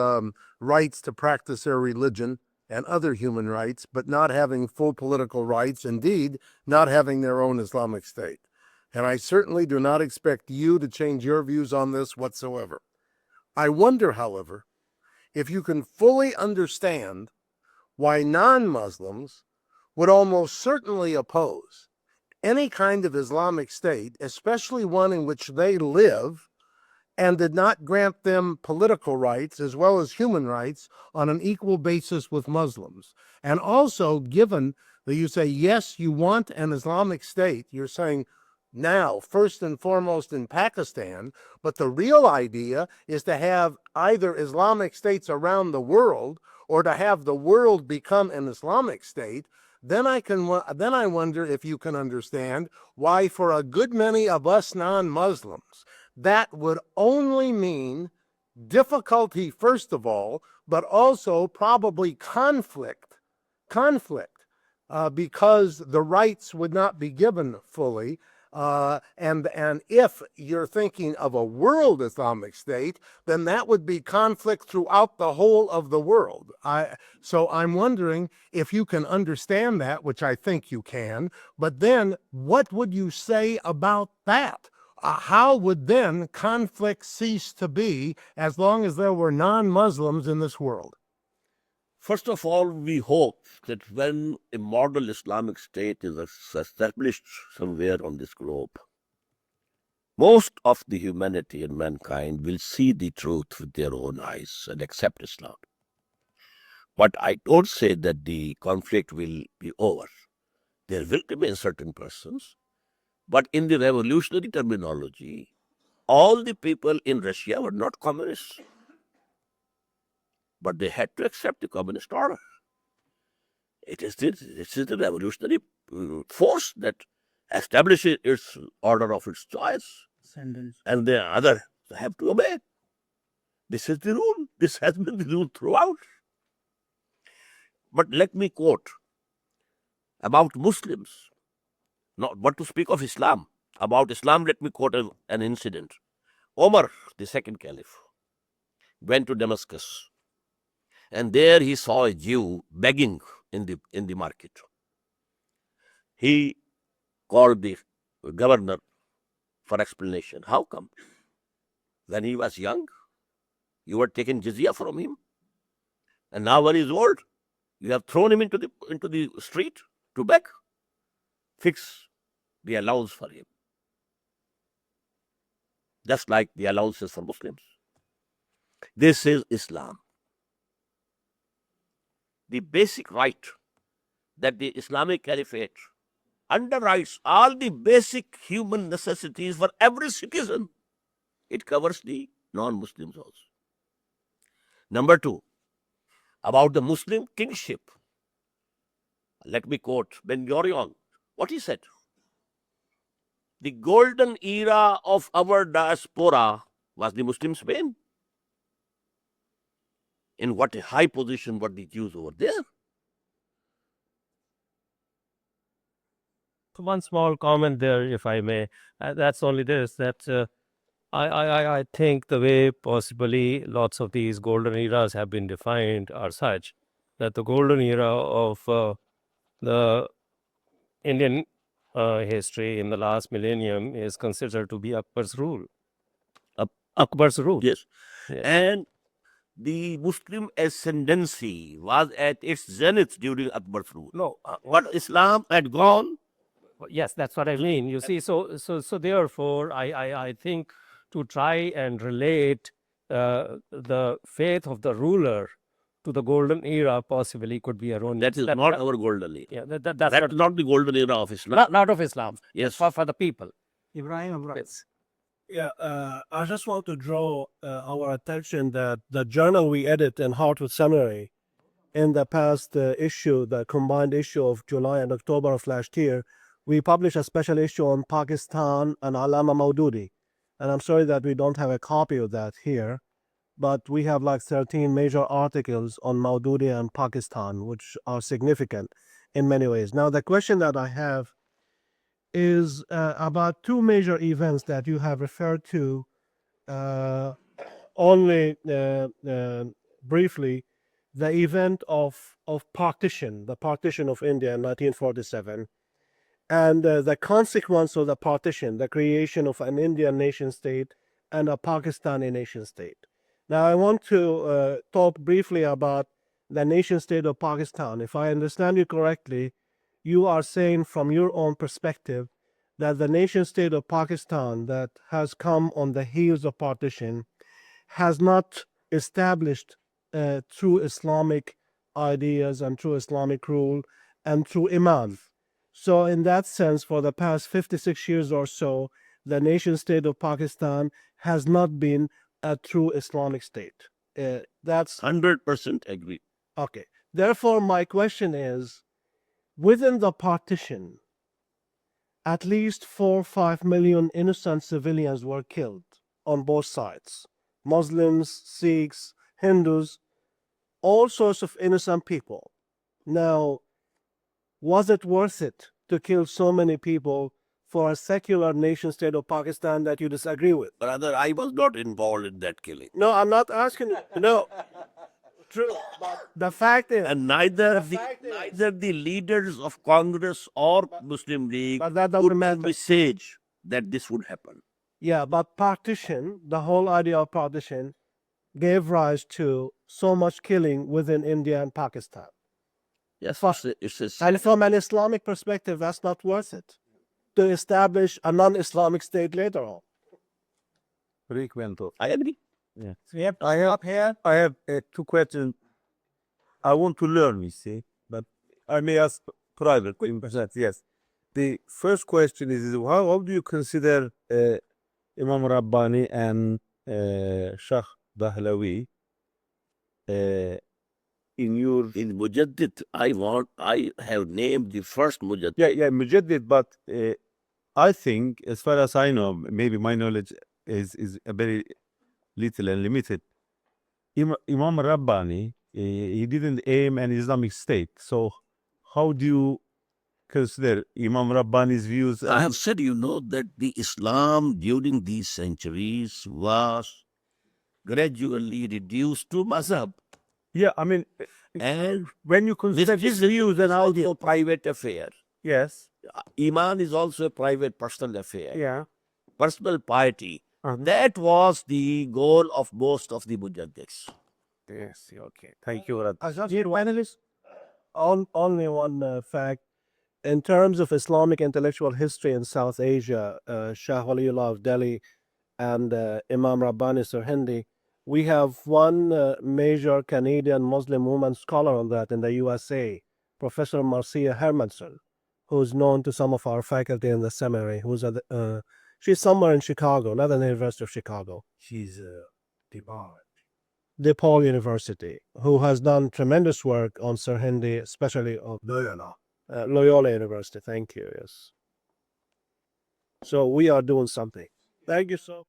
rights to practice their religion and other human rights, but not having full political rights, indeed, not having their own Islamic state. And I certainly do not expect you to change your views on this whatsoever. I wonder, however, if you can fully understand why non-Muslims would almost certainly oppose any kind of Islamic state, especially one in which they live, and did not grant them political rights as well as human rights on an equal basis with Muslims. And also, given that you say, yes, you want an Islamic state, you're saying now, first and foremost in Pakistan, but the real idea is to have either Islamic states around the world or to have the world become an Islamic state. Then I wonder if you can understand why, for a good many of us non-Muslims, that would only mean difficulty, first of all, but also probably conflict, because the rights would not be given fully. And if you're thinking of a world Islamic state, then that would be conflict throughout the whole of the world. So I'm wondering if you can understand that, which I think you can, but then what would you say about that? How would then conflict cease to be as long as there were non-Muslims in this world? First of all, we hope that when a model Islamic state is established somewhere on this globe, most of the humanity and mankind will see the truth with their own eyes and accept Islam. But I don't say that the conflict will be over. There will remain certain persons, but in the revolutionary terminology, all the people in Russia were not communists, but they had to accept the communist order. It is the revolutionary force that establishes its order of its choice, and the other have to obey. This is the rule. This has been the rule throughout. But let me quote about Muslims, not but to speak of Islam. About Islam, let me quote an incident. Omar, the second caliph, went to Damascus, and there he saw a Jew begging in the market. He called the governor for explanation. How come? When he was young, you were taking jizya from him, and now when he's old, you have thrown him into the street to beg. Fix the allowance for him, just like the allowances for Muslims. This is Islam. The basic right that the Islamic Caliphate underwrites all the basic human necessities for every citizen. It covers the non-Muslims also. Number two, about the Muslim kingship. Let me quote Ben Gurion, what he said. The golden era of our diaspora was the Muslim Spain. In what a high position were the Jews over there. One small comment there, if I may. That's only this, that I think the way possibly lots of these golden eras have been defined are such that the golden era of the Indian history in the last millennium is considered to be Akbar's rule. Akbar's rule. Yes. Yes. And the Muslim ascendancy was at its zenith during Akbar's rule. No, What Islam had gone. yes, that's what I mean. You see, so therefore, I think to try and relate the faith of the ruler to the golden era possibly could be erroneous. That is not our golden era. Yeah, that's That's not the golden era of Islam. not of Islam. Yes. For the people. Ibrahim, Yeah, I just want to draw our attention that the journal we edit in Hartwood Seminary in the past issue, the combined issue of July and October of last year, we published a special issue on Pakistan and Allama Maududi. And I'm sorry that we don't have a copy of that here, but we have like 13 major articles on Maududi and Pakistan, which are significant in many ways. Now, the question that I have is about two major events that you have referred to only briefly, the event of partition, the partition of India in 1947, and the consequence of the partition, the creation of an Indian nation state and a Pakistani nation state. Now, I want to talk briefly about the nation state of Pakistan. If I understand you correctly, you are saying from your own perspective that the nation state of Pakistan that has come on the heels of partition has not established true Islamic ideas and true Islamic rule and true Imam. So, in that sense, for the past 56 years or so, the nation state of Pakistan has not been a true Islamic state. That's 100% agree. okay. Therefore, my question is within the partition, at least 4 or 5 million innocent civilians were killed on both sides Muslims, Sikhs, Hindus, all sorts of innocent people. Now, was it worth it to kill so many people for a secular nation state of Pakistan that you disagree with? Brother, I was not involved in that killing. No, I'm not asking you. No. True. But the fact is, And neither the leaders of Congress or Muslim League but that would doesn't matter. message that this would happen. Yeah, but partition, the whole idea of partition, gave rise to so much killing within India and Pakistan. Yes, it's And from an Islamic perspective, that's not worth it to establish a non-Islamic state later on. I agree. Yep. I have two questions. I want to learn, you see, but I may ask private. Yes. The first question is how do you consider Imam Rabbani and Shah Dahlawi in your In Mujaddid, I have named the first Mujaddid. yeah Mujaddid, but I think, as far as I know, maybe my knowledge is a very little and limited. Imam Rabbani, he didn't aim an Islamic state. So, how do you consider Imam Rabbani's views? I have said, that the Islam during these centuries was gradually reduced to mazhab. Yeah, I mean, And when you consider his views and how also private affair. yes, Iman is also a private personal affair. yeah, Personal piety. Uh-huh. That was the goal of most of the Mujaddids. yes, okay. Thank you, Rad. Panelists? Only one fact. In terms of Islamic intellectual history in South Asia, Shah Waliullah of Delhi and Imam Rabbani Sirhindi, we have one major Canadian Muslim woman scholar on that in the USA, Professor Marcia Hermanson, who's known to some of our faculty in the seminary, she's somewhere in Chicago, not in the University of Chicago. She's DePaul University, who has done tremendous work on Sirhindi, especially of Loyola University. Thank you. Yes. So we are doing something. Thank you so.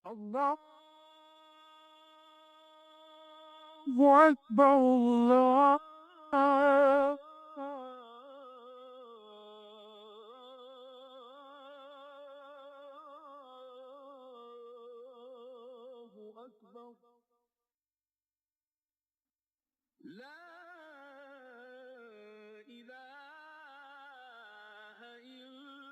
Allah. What Allah. لا إله إلا